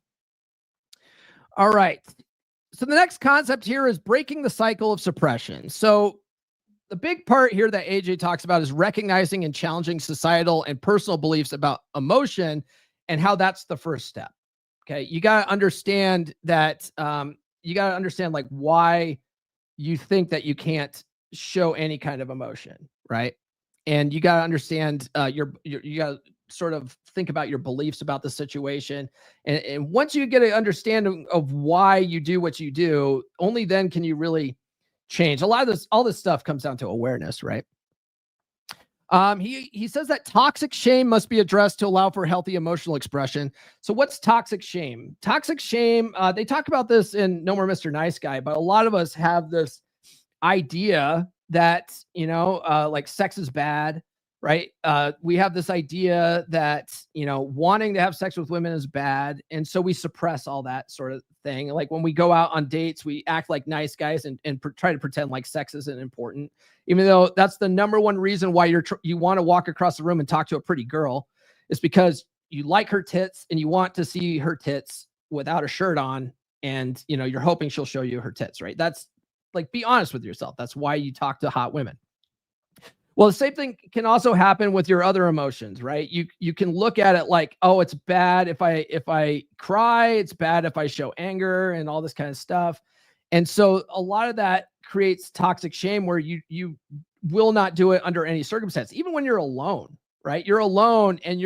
All right. So the next concept here is breaking the cycle of suppression. So the big part here that AJ talks about is recognizing and challenging societal and personal beliefs about emotion and how that's the first step. Okay. You got to understand that, like why you think that you can't show any kind of emotion. Right. And you got to understand, you got to sort of think about your beliefs about the situation. And once you get an understanding of why you do what you do, only then can you really change. All this stuff comes down to awareness, right? He says that toxic shame must be addressed to allow for healthy emotional expression. So what's toxic shame? Toxic shame, they talk about this in No More Mr. Nice Guy, but a lot of us have this idea that, like sex is bad, right? We have this idea that, wanting to have sex with women is bad. And so we suppress all that sort of thing. Like when we go out on dates, we act like nice guys and try to pretend like sex isn't important, even though that's the number one reason why you want to walk across the room and talk to a pretty girl, is because you like her tits and you want to see her tits without a shirt on. And, you're hoping she'll show you her tits, right? That's like, be honest with yourself. That's why you talk to hot women. Well, the same thing can also happen with your other emotions, right? You can look at it like, oh, it's bad if I cry, it's bad if I show anger and all this kind of stuff. And so a lot of that creates toxic shame where you will not do it under any circumstance, even when you're alone, right? You're alone and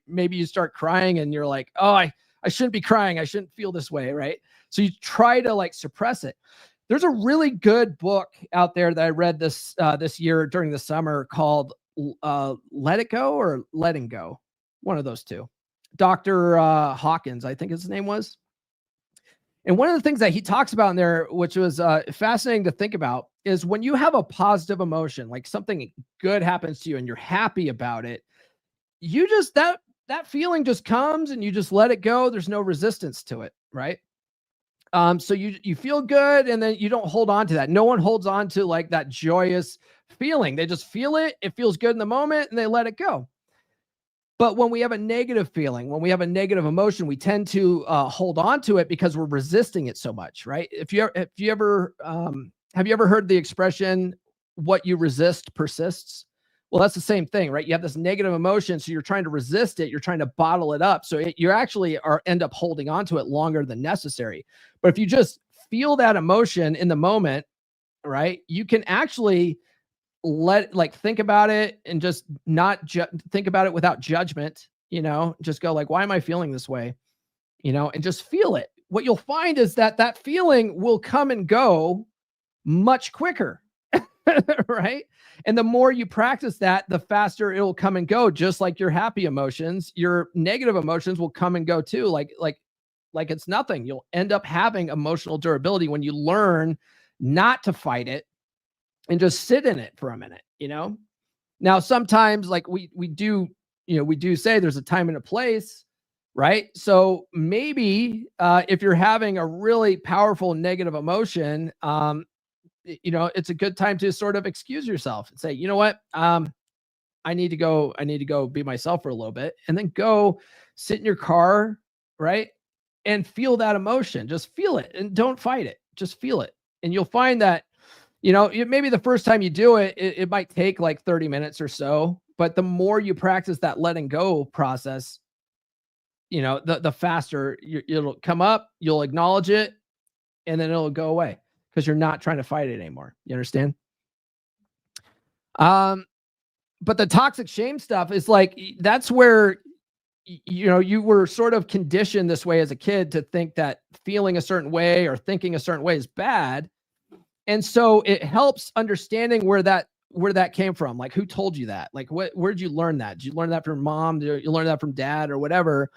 maybe you start crying and you're like, oh, I shouldn't be crying. I shouldn't feel this way, right? So you try to like suppress it. There's a really good book out there that I read this year during the summer called Let It Go or Letting Go. One of those two. Dr. Hawkins, I think his name was. And one of the things that he talks about in there, which was fascinating to think about, is when you have a positive emotion, like something good happens to you and you're happy about it, you just, that feeling just comes and you just let it go. There's no resistance to it, right? So you feel good and then you don't hold on to that. No one holds on to like that joyous feeling. They just feel it. It feels good in the moment and they let it go. But when we have a negative feeling, when we have a negative emotion, we tend to hold on to it because we're resisting it so much, right? Have you ever heard the expression, what you resist persists? Well, that's the same thing, right? You have this negative emotion, so you're trying to resist it. You're trying to bottle it up. So you actually end up holding on to it longer than necessary. But if you just feel that emotion in the moment, right, you can actually think about it and just not think about it without judgment, just go like, why am I feeling this way? And just feel it. What you'll find is that feeling will come and go much quicker. Right? And the more you practice that, the faster it will come and go. Just like your happy emotions, your negative emotions will come and go too. Like it's nothing. You'll end up having emotional durability when you learn not to fight it and just sit in it for a minute, Now, sometimes like we do say there's a time and a place, right? So maybe if you're having a really powerful negative emotion, it's a good time to sort of excuse yourself and say, you know what? I need to go be myself for a little bit, and then go sit in your car, right? And feel that emotion. Just feel it and don't fight it. Just feel it. And you'll find that, maybe the first time you do it, it might take like 30 minutes or so, but the more you practice that letting go process, the faster it'll come up, you'll acknowledge it, and then it'll go away. Because you're not trying to fight it anymore. You understand? But the toxic shame stuff is like, that's where, you were sort of conditioned this way as a kid to think that feeling a certain way or thinking a certain way is bad. And so it helps understanding where that came from. Like, who told you that? Like, where'd you learn that? Did you learn that from mom? Did you learn that from dad or whatever?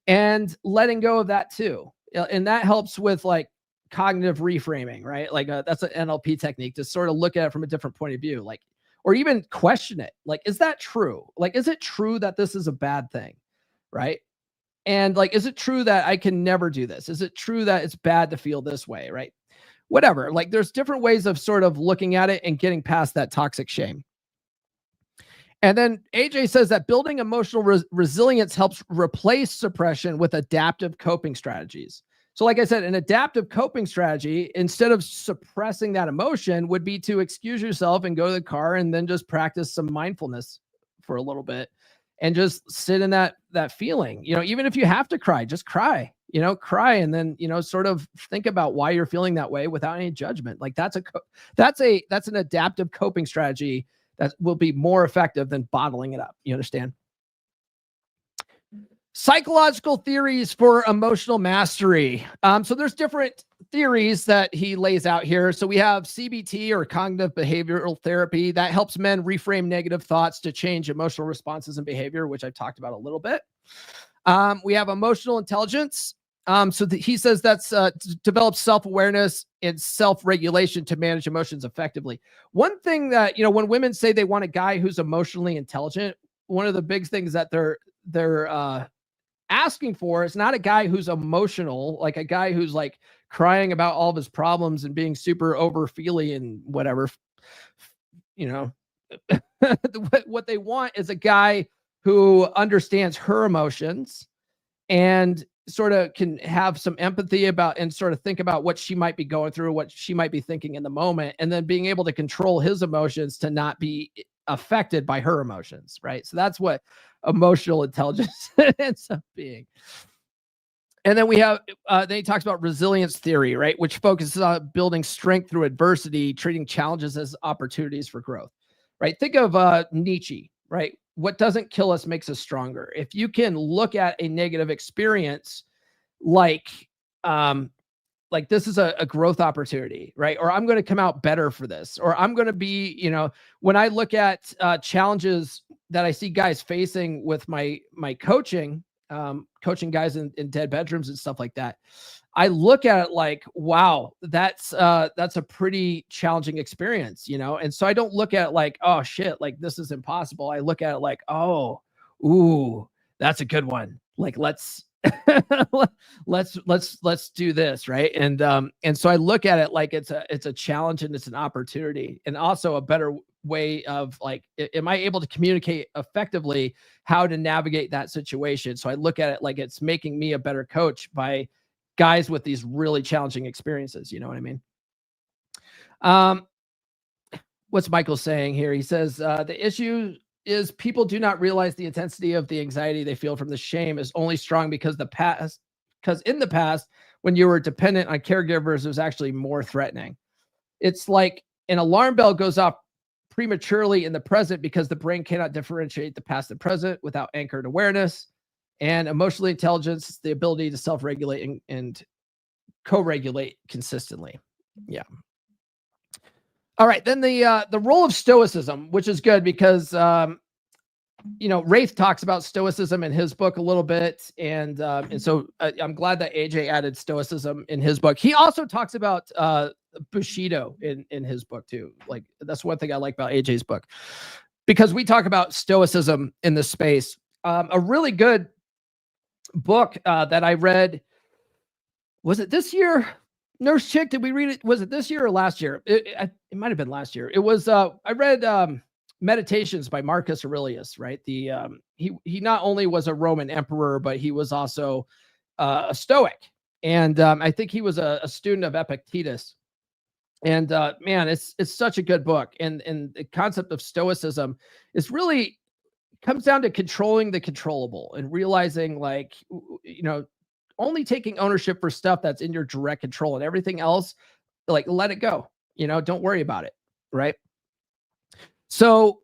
And letting go of that too. And that helps with like cognitive reframing, right? Like that's an NLP technique to sort of look at it from a different point of view, like, or even question it. Like, is that true? Like, is it true that this is a bad thing? Right. And like, is it true that I can never do this? Is it true that it's bad to feel this way? Right? Whatever. Like, there's different ways of sort of looking at it and getting past that toxic shame. And then AJ says that building emotional resilience helps replace suppression with adaptive coping strategies. So like I said, an adaptive coping strategy, instead of suppressing that emotion, would be to excuse yourself and go to the car and then just practice some mindfulness for a little bit and just sit in that feeling. Even if you have to cry, just cry. Cry, and then, sort of think about why you're feeling that way without any judgment. Like, that's an adaptive coping strategy that will be more effective than bottling it up. You understand? Psychological theories for emotional mastery. So there's different theories that he lays out here. So we have CBT, or cognitive behavioral therapy, that helps men reframe negative thoughts to change emotional responses and behavior, which I've talked about a little bit. We have emotional intelligence. He says that's develops self-awareness and self-regulation to manage emotions effectively. One thing that, when women say they want a guy who's emotionally intelligent, one of the big things that they're asking for is not a guy who's emotional, like a guy who's like crying about all of his problems and being super over-feely and whatever. What they want is a guy who understands her emotions and sort of can have some empathy about and sort of think about what she might be going through, what she might be thinking in the moment, and then being able to control his emotions to not be affected by her emotions, right? So that's what emotional intelligence ends up being. And then we have, then he talks about resilience theory, right? Which focuses on building strength through adversity, treating challenges as opportunities for growth, right? Think of Nietzsche, right? What doesn't kill us makes us stronger. If you can look at a negative experience like this is a growth opportunity, right? Or I'm going to come out better for this, or I'm going to be, when I look at challenges that I see guys facing with my coaching, coaching guys in dead bedrooms and stuff like that, I look at it like, wow, that's a pretty challenging experience, and so I don't look at it like, oh shit, like this is impossible. I look at it like, oh, ooh, that's a good one. Like, let's do this, right? And so I look at it like it's a challenge and it's an opportunity, and also a better way of like, am I able to communicate effectively how to navigate that situation? So I look at it like it's making me a better coach by guys with these really challenging experiences. You know what I mean? What's Michael saying here? He says, the issue is people do not realize the intensity of the anxiety they feel from the shame is only strong because in the past, when you were dependent on caregivers, it was actually more threatening. It's like an alarm bell goes off prematurely in the present because the brain cannot differentiate the past and present without anchored awareness. And emotional intelligence is the ability to self-regulate and co-regulate consistently. Yeah. All right. Then the role of stoicism, which is good because, Rafe talks about stoicism in his book a little bit. And so I'm glad that AJ added stoicism in his book. He also talks about Bushido in his book too. Like, that's one thing I like about AJ's book, because we talk about stoicism in this space. A really good book that I read, was it this year? Nurse Chick, did we read it? Was it this year or last year? It might have been last year. It was, I read Meditations by Marcus Aurelius, right? He not only was a Roman emperor, but he was also a Stoic. And I think he was a student of Epictetus. And man, it's such a good book. And the concept of Stoicism is really comes down to controlling the controllable and realizing, like, only taking ownership for stuff that's in your direct control, and everything else, like, let it go, don't worry about it. Right. So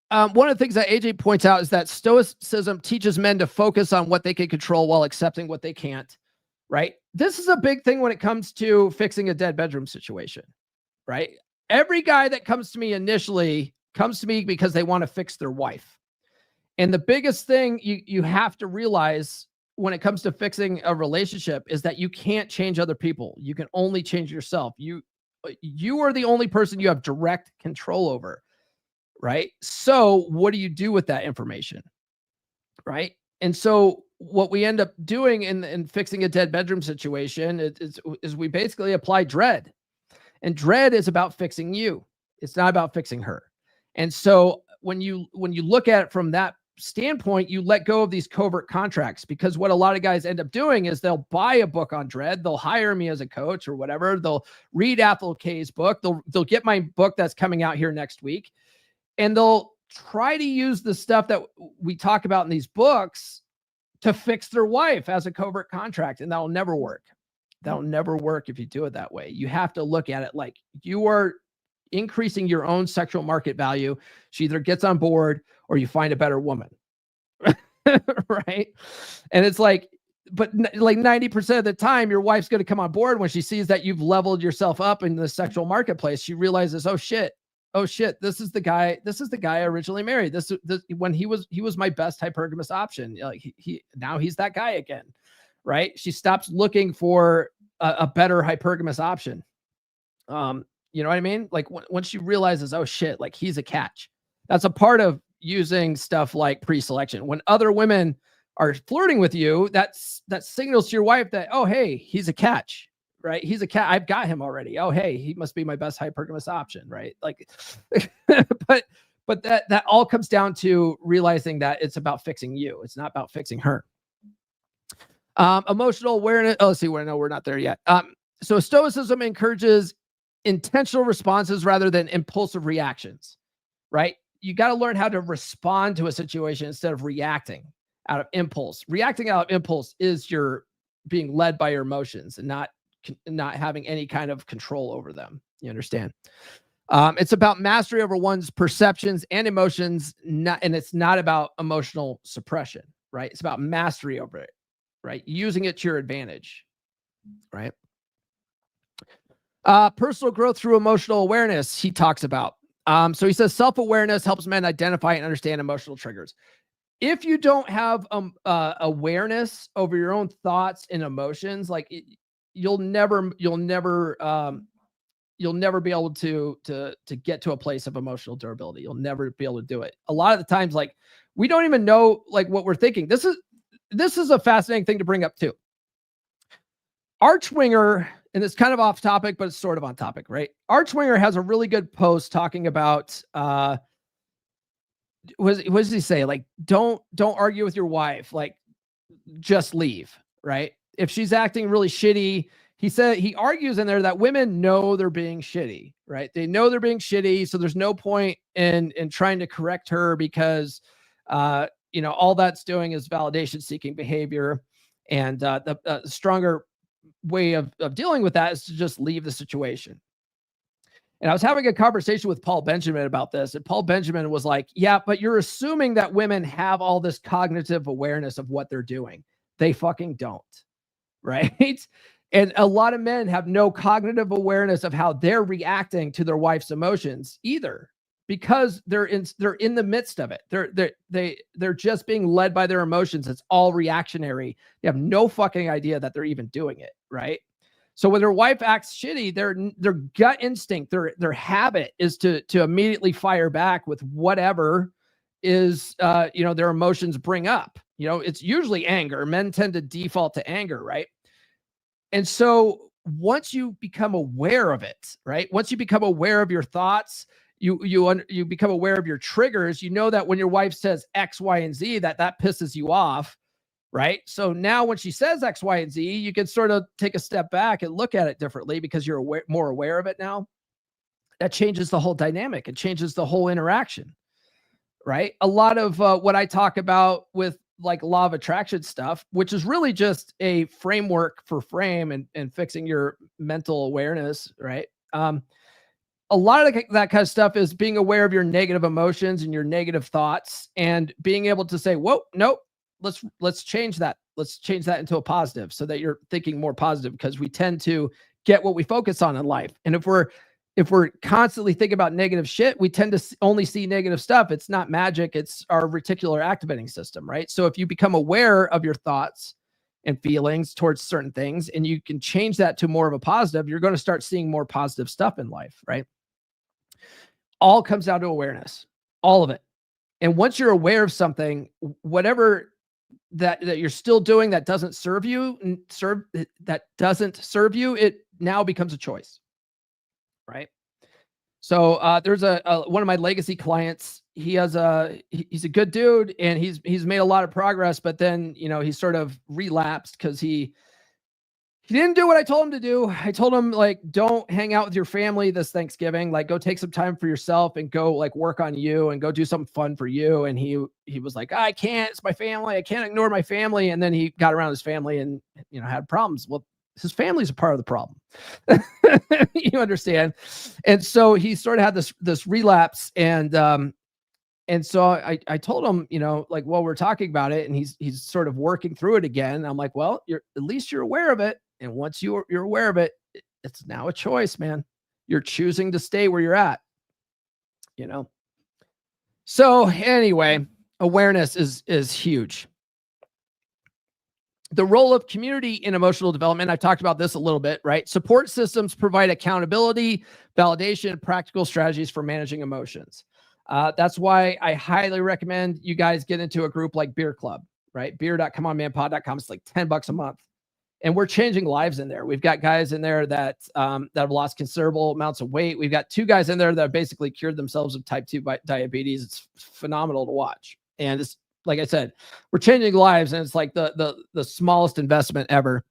one of the things that AJ points out is that Stoicism teaches men to focus on what they can control while accepting what they can't. Right. This is a big thing when it comes to fixing a dead bedroom situation. Right. Every guy that comes to me initially comes to me because they want to fix their wife. And the biggest thing you have to realize when it comes to fixing a relationship is that you can't change other people. You can only change yourself. You are the only person you have direct control over, right? So what do you do with that information, right? And so what we end up doing in fixing a dead bedroom situation is we basically apply dread. And dread is about fixing you. It's not about fixing her. And so when you look at it from that standpoint, you let go of these covert contracts, because what a lot of guys end up doing is they'll buy a book on dread. They'll hire me as a coach or whatever. They'll read Athol K's book. They'll get my book that's coming out here next week, and they'll try to use the stuff that we talk about in these books to fix their wife as a covert contract. And that'll never work. That'll never work if you do it that way. You have to look at it like you are increasing your own sexual market value. She either gets on board or you find a better woman. Right. And it's like, but like 90% of the time, your wife's going to come on board when she sees that you've leveled yourself up in the sexual marketplace. She realizes, oh shit, this is the guy I originally married. This when he was my best hypergamous option. Like now he's that guy again. Right. She stops looking for a better hypergamous option. You know what I mean? Like once she realizes, oh shit, like he's a catch. That's a part of using stuff like pre-selection. When other women are flirting with you, that signals to your wife that, oh, hey, he's a catch, right? He's a cat. I've got him already. Oh, hey, he must be my best hypergamous option, right? Like, but that all comes down to realizing that it's about fixing you. It's not about fixing her. Emotional awareness. Oh, let's see, we're not there yet. So stoicism encourages intentional responses rather than impulsive reactions, right? You got to learn how to respond to a situation instead of reacting out of impulse. Reacting out of impulse is your being led by your emotions and not having any kind of control over them. You understand? It's about mastery over one's perceptions and emotions, and it's not about emotional suppression, right? It's about mastery over it, right? Using it to your advantage, right? Personal growth through emotional awareness, he talks about. So he says self-awareness helps men identify and understand emotional triggers. If you don't have awareness over your own thoughts and emotions, like you'll never be able to get to a place of emotional durability. You'll never be able to do it. A lot of the times, like we don't even know like what we're thinking. This is a fascinating thing to bring up too. Archwinger, and it's kind of off topic, but it's sort of on topic, right? Archwinger has a really good post talking about what does he say? Like, don't argue with your wife, like just leave, right? If she's acting really shitty, he argues in there that women know they're being shitty, right? They know they're being shitty, so there's no point in trying to correct her because all that's doing is validation seeking behavior, and the stronger way of dealing with that is to just leave the situation. And I was having a conversation with Paul Benjamin about this, and Paul Benjamin was like, yeah, but you're assuming that women have all this cognitive awareness of what they're doing. They fucking don't, right? And a lot of men have no cognitive awareness of how they're reacting to their wife's emotions either, because they're in the midst of it. They're just being led by their emotions. It's all reactionary. They have no fucking idea that they're even doing it, right? So when their wife acts shitty, their gut instinct, their habit is to immediately fire back with whatever is their emotions bring up. It's usually anger. Men tend to default to anger, right? And so once you become aware of it, right? Once you become aware of your thoughts, you become aware of your triggers. You know that when your wife says X, Y, and Z, that pisses you off, right? So now when she says X, Y, and Z, you can sort of take a step back and look at it differently because you're more aware of it now. That changes the whole dynamic. It changes the whole interaction, right? A lot of what I talk about with like law of attraction stuff, which is really just a framework for frame and fixing your mental awareness, right? A lot of that kind of stuff is being aware of your negative emotions and your negative thoughts and being able to say, whoa, nope, let's change that. Let's change that into a positive so that you're thinking more positive, because we tend to get what we focus on in life. And if we're constantly thinking about negative shit, we tend to only see negative stuff. It's not magic. It's our reticular activating system, right? So if you become aware of your thoughts and feelings towards certain things, and you can change that to more of a positive, you're going to start seeing more positive stuff in life, right? All comes down to awareness, all of it. And once you're aware of something, whatever that you're still doing that doesn't serve you, it now becomes a choice, right? So there's a one of my legacy clients. He's a good dude, and he's made a lot of progress, but then he sort of relapsed because he didn't do what I told him to do. I told him, like, don't hang out with your family this Thanksgiving. Like, go take some time for yourself and go like work on you and go do something fun for you. And he was like, I can't, it's my family. I can't ignore my family. And then he got around his family and, had problems. Well, his family's a part of the problem. You understand? And so he sort of had this relapse. And so I told him, like, well, we're talking about it, and he's sort of working through it again. And I'm like, well, at least you're aware of it. And once you're aware of it, it's now a choice, man. You're choosing to stay where you're at, So anyway, awareness is huge. The role of community in emotional development, I've talked about this a little bit, right? Support systems provide accountability, validation, practical strategies for managing emotions. That's why I highly recommend you guys get into a group like Beer Club, right? beer.comeonmanpod.com. It's like $10 a month. And we're changing lives in there. We've got guys in there that have lost considerable amounts of weight. We've got 2 guys in there that have basically cured themselves of type 2 diabetes. It's phenomenal to watch. And it's, like I said, we're changing lives, and it's like the smallest investment ever.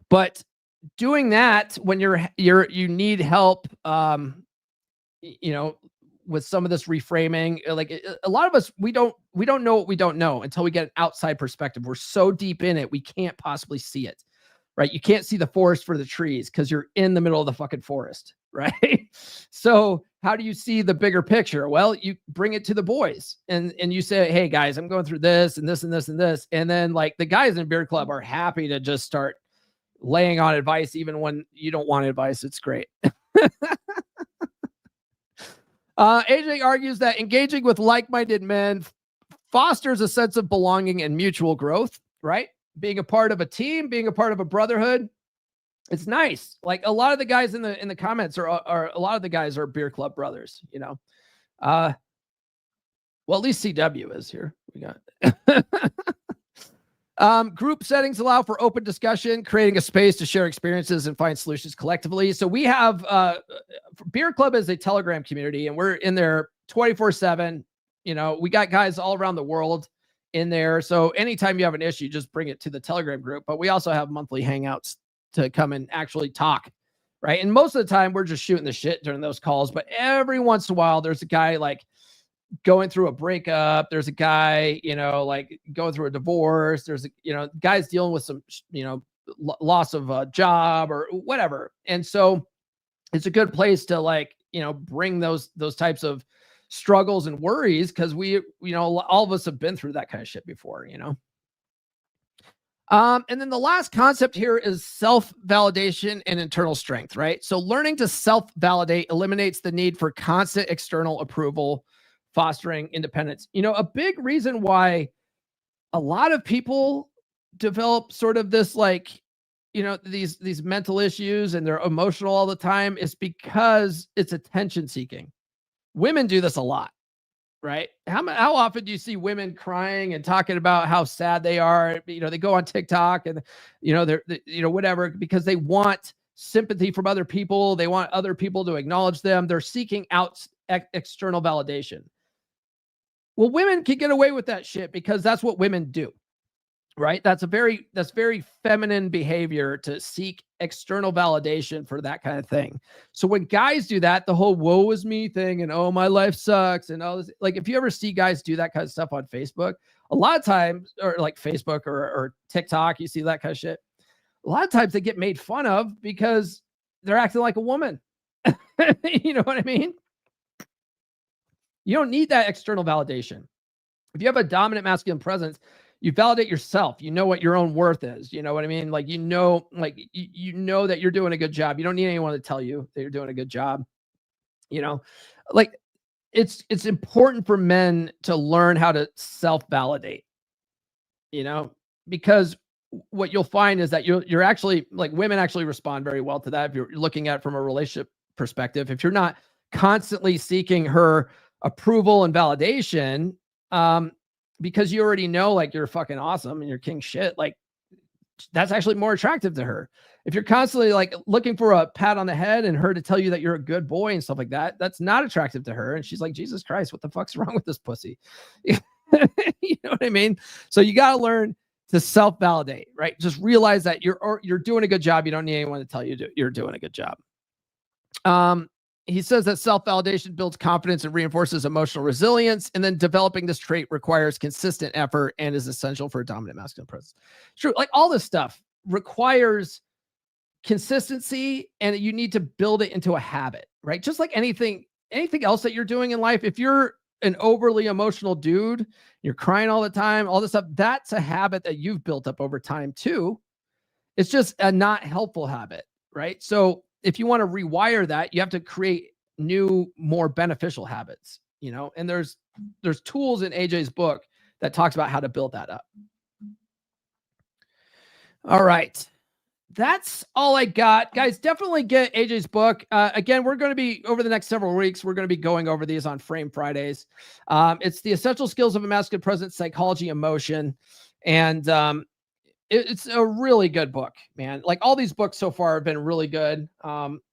But doing that when you need help, with some of this reframing, like a lot of us, we don't know what we don't know until we get an outside perspective. We're so deep in it, we can't possibly see it, right? You can't see the forest for the trees because you're in the middle of the fucking forest, right? So how do you see the bigger picture? Well, you bring it to the boys and you say, hey guys, I'm going through this and this and this and this. And then like the guys in Beer Club are happy to just start laying on advice, even when you don't want advice. It's great. AJ argues that engaging with like-minded men fosters a sense of belonging and mutual growth, right? Being a part of a team, being a part of a brotherhood. It's nice. Like a lot of the guys in the comments are a lot of the guys are Beer Club brothers, well, at least CW is here. We got group settings allow for open discussion, creating a space to share experiences and find solutions collectively. So we have Beer Club is a Telegram community, and we're in there 24/7. We got guys all around the world in there. So anytime you have an issue, just bring it to the Telegram group. But we also have monthly hangouts to come and actually talk, right? And most of the time we're just shooting the shit during those calls. But every once in a while, there's a guy like going through a breakup. There's a guy, like going through a divorce. There's, guys dealing with some, loss of a job or whatever. And so it's a good place to like, bring those types of struggles and worries. Cause we, all of us have been through that kind of shit before, And then the last concept here is self-validation and internal strength, right? So learning to self-validate eliminates the need for constant external approval, fostering independence. A big reason why a lot of people develop sort of this like, these mental issues and they're emotional all the time is because it's attention seeking. Women do this a lot, right? How often do you see women crying and talking about how sad they are? They go on TikTok and, they're whatever, because they want sympathy from other people. They want other people to acknowledge them. They're seeking out external validation. Well, women can get away with that shit because that's what women do, right? That's very feminine behavior to seek external validation for that kind of thing. So when guys do that, the whole woe is me thing and, oh, my life sucks and all this, like if you ever see guys do that kind of stuff on Facebook, a lot of times, or like Facebook or TikTok, you see that kind of shit. A lot of times they get made fun of because they're acting like a woman. You know what I mean? You don't need that external validation. If you have a dominant masculine presence, you validate yourself. You know what your own worth is. You know what I mean? Like, you know that you're doing a good job. You don't need anyone to tell you that you're doing a good job. Like it's important for men to learn how to self-validate, because what you'll find is that you're actually like women actually respond very well to that. If you're looking at it from a relationship perspective, if you're not constantly seeking her approval and validation, because you already know, like, you're fucking awesome and you're king shit, like, that's actually more attractive to her. If you're constantly like looking for a pat on the head and her to tell you that you're a good boy and stuff like that, that's not attractive to her. And she's like, Jesus Christ, what the fuck's wrong with this pussy? You know what I mean? So you got to learn to self-validate, right? Just realize that you're doing a good job. You don't need anyone to tell you you're doing a good job. He says that self-validation builds confidence and reinforces emotional resilience. And then developing this trait requires consistent effort and is essential for a dominant masculine presence. True. Like, all this stuff requires consistency, and you need to build it into a habit, right? Just like anything else that you're doing in life. If you're an overly emotional dude, you're crying all the time, all this stuff, that's a habit that you've built up over time too. It's just a not helpful habit, right? So if you want to rewire that, you have to create new, more beneficial habits, you know, and there's tools in AJ's book that talks about how to build that up. All right. That's all I got, guys. Definitely get AJ's book. Again, we're going to be, over the next several weeks, we're going to be going over these on Frame Fridays. It's the Essential Skills of a Masculine Presence, Psychology, Emotion. And it's a really good book, man. Like, all these books so far have been really good.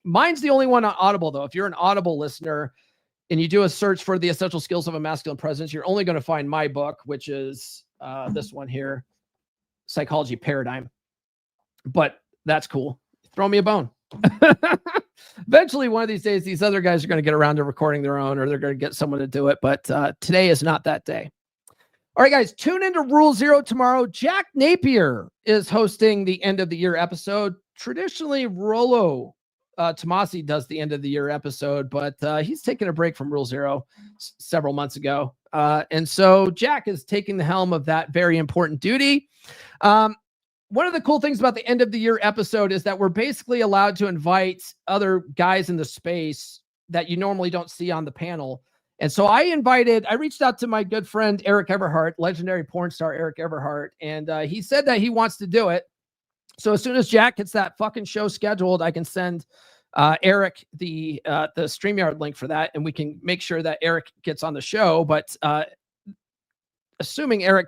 Mine's the only one on Audible, though. If you're an Audible listener and you do a search for the Essential Skills of a Masculine Presence, you're only going to find my book, which is this one here, Psychology Paradigm. But that's cool. Throw me a bone. Eventually, one of these days, these other guys are going to get around to recording their own, or they're going to get someone to do it. But today is not that day. All right, guys, tune into Rule Zero tomorrow. Jack Napier is hosting the end of the year episode. Traditionally, Rollo Tomasi does the end of the year episode, but he's taking a break from Rule Zero several months ago. And so Jack is taking the helm of that very important duty. One of the cool things about the end of the year episode is that we're basically allowed to invite other guys in the space that you normally don't see on the panel. And so I reached out to my good friend, Eric Everhart, legendary porn star Eric Everhart. And he said that he wants to do it. So as soon as Jack gets that fucking show scheduled, I can send Eric the StreamYard link for that. And we can make sure that Eric gets on the show. But assuming Eric,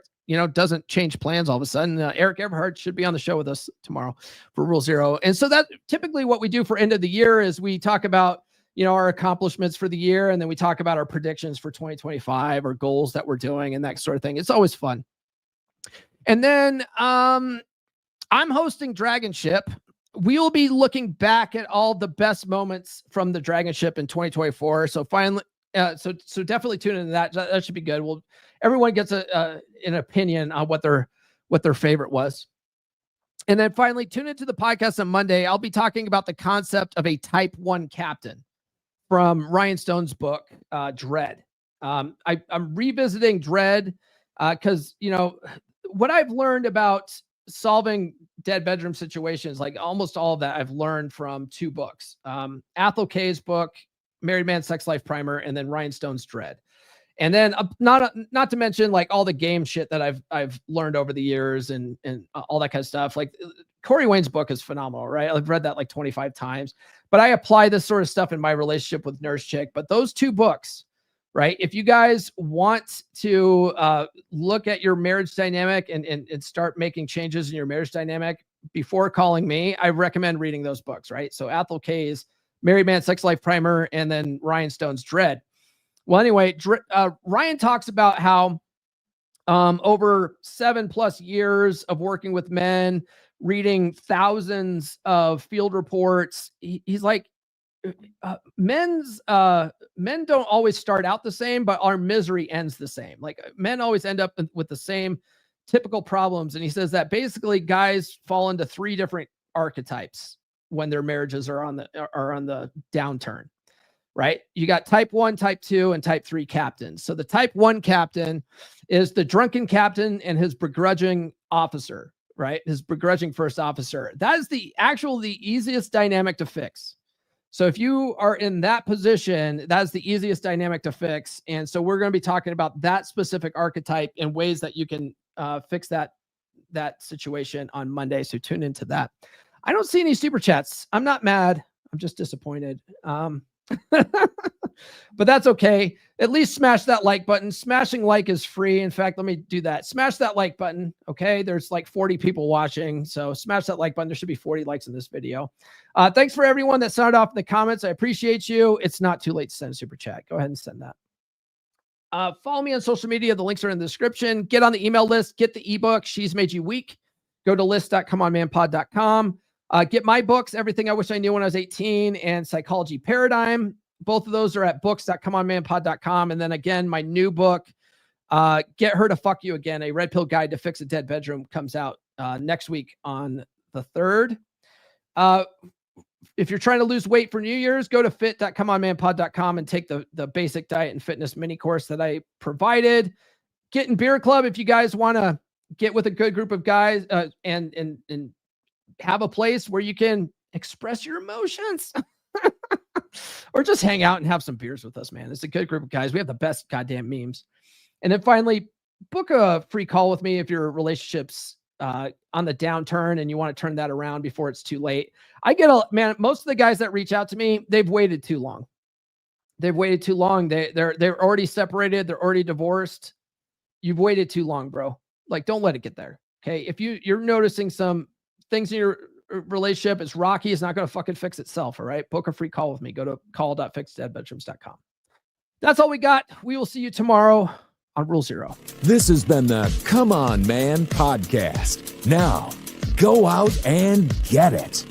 doesn't change plans all of a sudden, Eric Everhart should be on the show with us tomorrow for Rule Zero. And so that typically what we do for end of the year is we talk about, our accomplishments for the year. And then we talk about our predictions for 2025 or goals that we're doing and that sort of thing. It's always fun. And then I'm hosting Dragon Ship. We will be looking back at all the best moments from the Dragon Ship in 2024. So finally, so definitely tune into that. That should be good. Everyone gets an opinion on what their favorite was. And then finally, tune into the podcast on Monday. I'll be talking about the concept of a Type 1 captain from Ryan Stone's book, Dread. I'm revisiting Dread because, what I've learned about solving dead bedroom situations, like almost all of that I've learned from two books. Athol Kay's book, Married Man Sex Life Primer, and then Ryan Stone's Dread. And then not to mention like all the game shit that I've learned over the years and all that kind of stuff. Like Corey Wayne's book is phenomenal, right? I've read that like 25 times, but I apply this sort of stuff in my relationship with Nurse Chick. But those two books, right? If you guys want to look at your marriage dynamic and start making changes in your marriage dynamic before calling me, I recommend reading those books, right? So Athol Kay's Married Man Sex Life Primer and then Ryan Stone's Dread. Well, anyway, Ryan talks about how over 7+ years of working with men, reading thousands of field reports, he's like, men don't always start out the same, but our misery ends the same. Like men always end up with the same typical problems. And he says that basically guys fall into 3 different archetypes when their marriages are on the downturn. Right? You got Type 1, Type 2, and Type 3 captains. So the Type 1 captain is the drunken captain and his begrudging officer, right? His begrudging first officer. That is the easiest dynamic to fix. So if you are in that position, that's the easiest dynamic to fix. And so we're going to be talking about that specific archetype and ways that you can fix that situation on Monday. So tune into that. I don't see any super chats. I'm not mad. I'm just disappointed. but that's okay. At least smash that like button. Smashing like is free. In fact, let me do that. Smash that like button. Okay. There's like 40 people watching. So smash that like button. There should be 40 likes in this video. Thanks for everyone that sounded off in the comments. I appreciate you. It's not too late to send a super chat. Go ahead and send that. Follow me on social media. The links are in the description. Get on the email list. Get the ebook. She's Made You Weak. Go to list.comeonmanpod.com. Get my books, Everything I Wish I Knew When I Was 18 and Psychology Paradigm. Both of those are at books.comeonmanpod.com. And then again, my new book, Get Her to Fuck You Again, a red pill guide to fix a dead bedroom, comes out next week on the 3rd. If you're trying to lose weight for New Year's, go to fit.comeonmanpod.com and take the basic diet and fitness mini course that I provided. Get in Beer Club if you guys want to get with a good group of guys and have a place where you can express your emotions. Or just hang out and have some beers with us, man. It's a good group of guys. We have the best goddamn memes. And then finally, book a free call with me if your relationship's on the downturn and you want to turn that around before it's too late. Most of the guys that reach out to me, they've waited too long. They've waited too long. They're already separated. They're already divorced. You've waited too long, bro. Like, don't let it get there. Okay. If you're noticing some things in your relationship, it's rocky, it's not going to fucking fix itself. All right. Book a free call with me. Go to call.fixdeadbedrooms.com. That's all we got. We will see you tomorrow on Rule 0. This has been the Come On Man podcast. Now, go out and get it.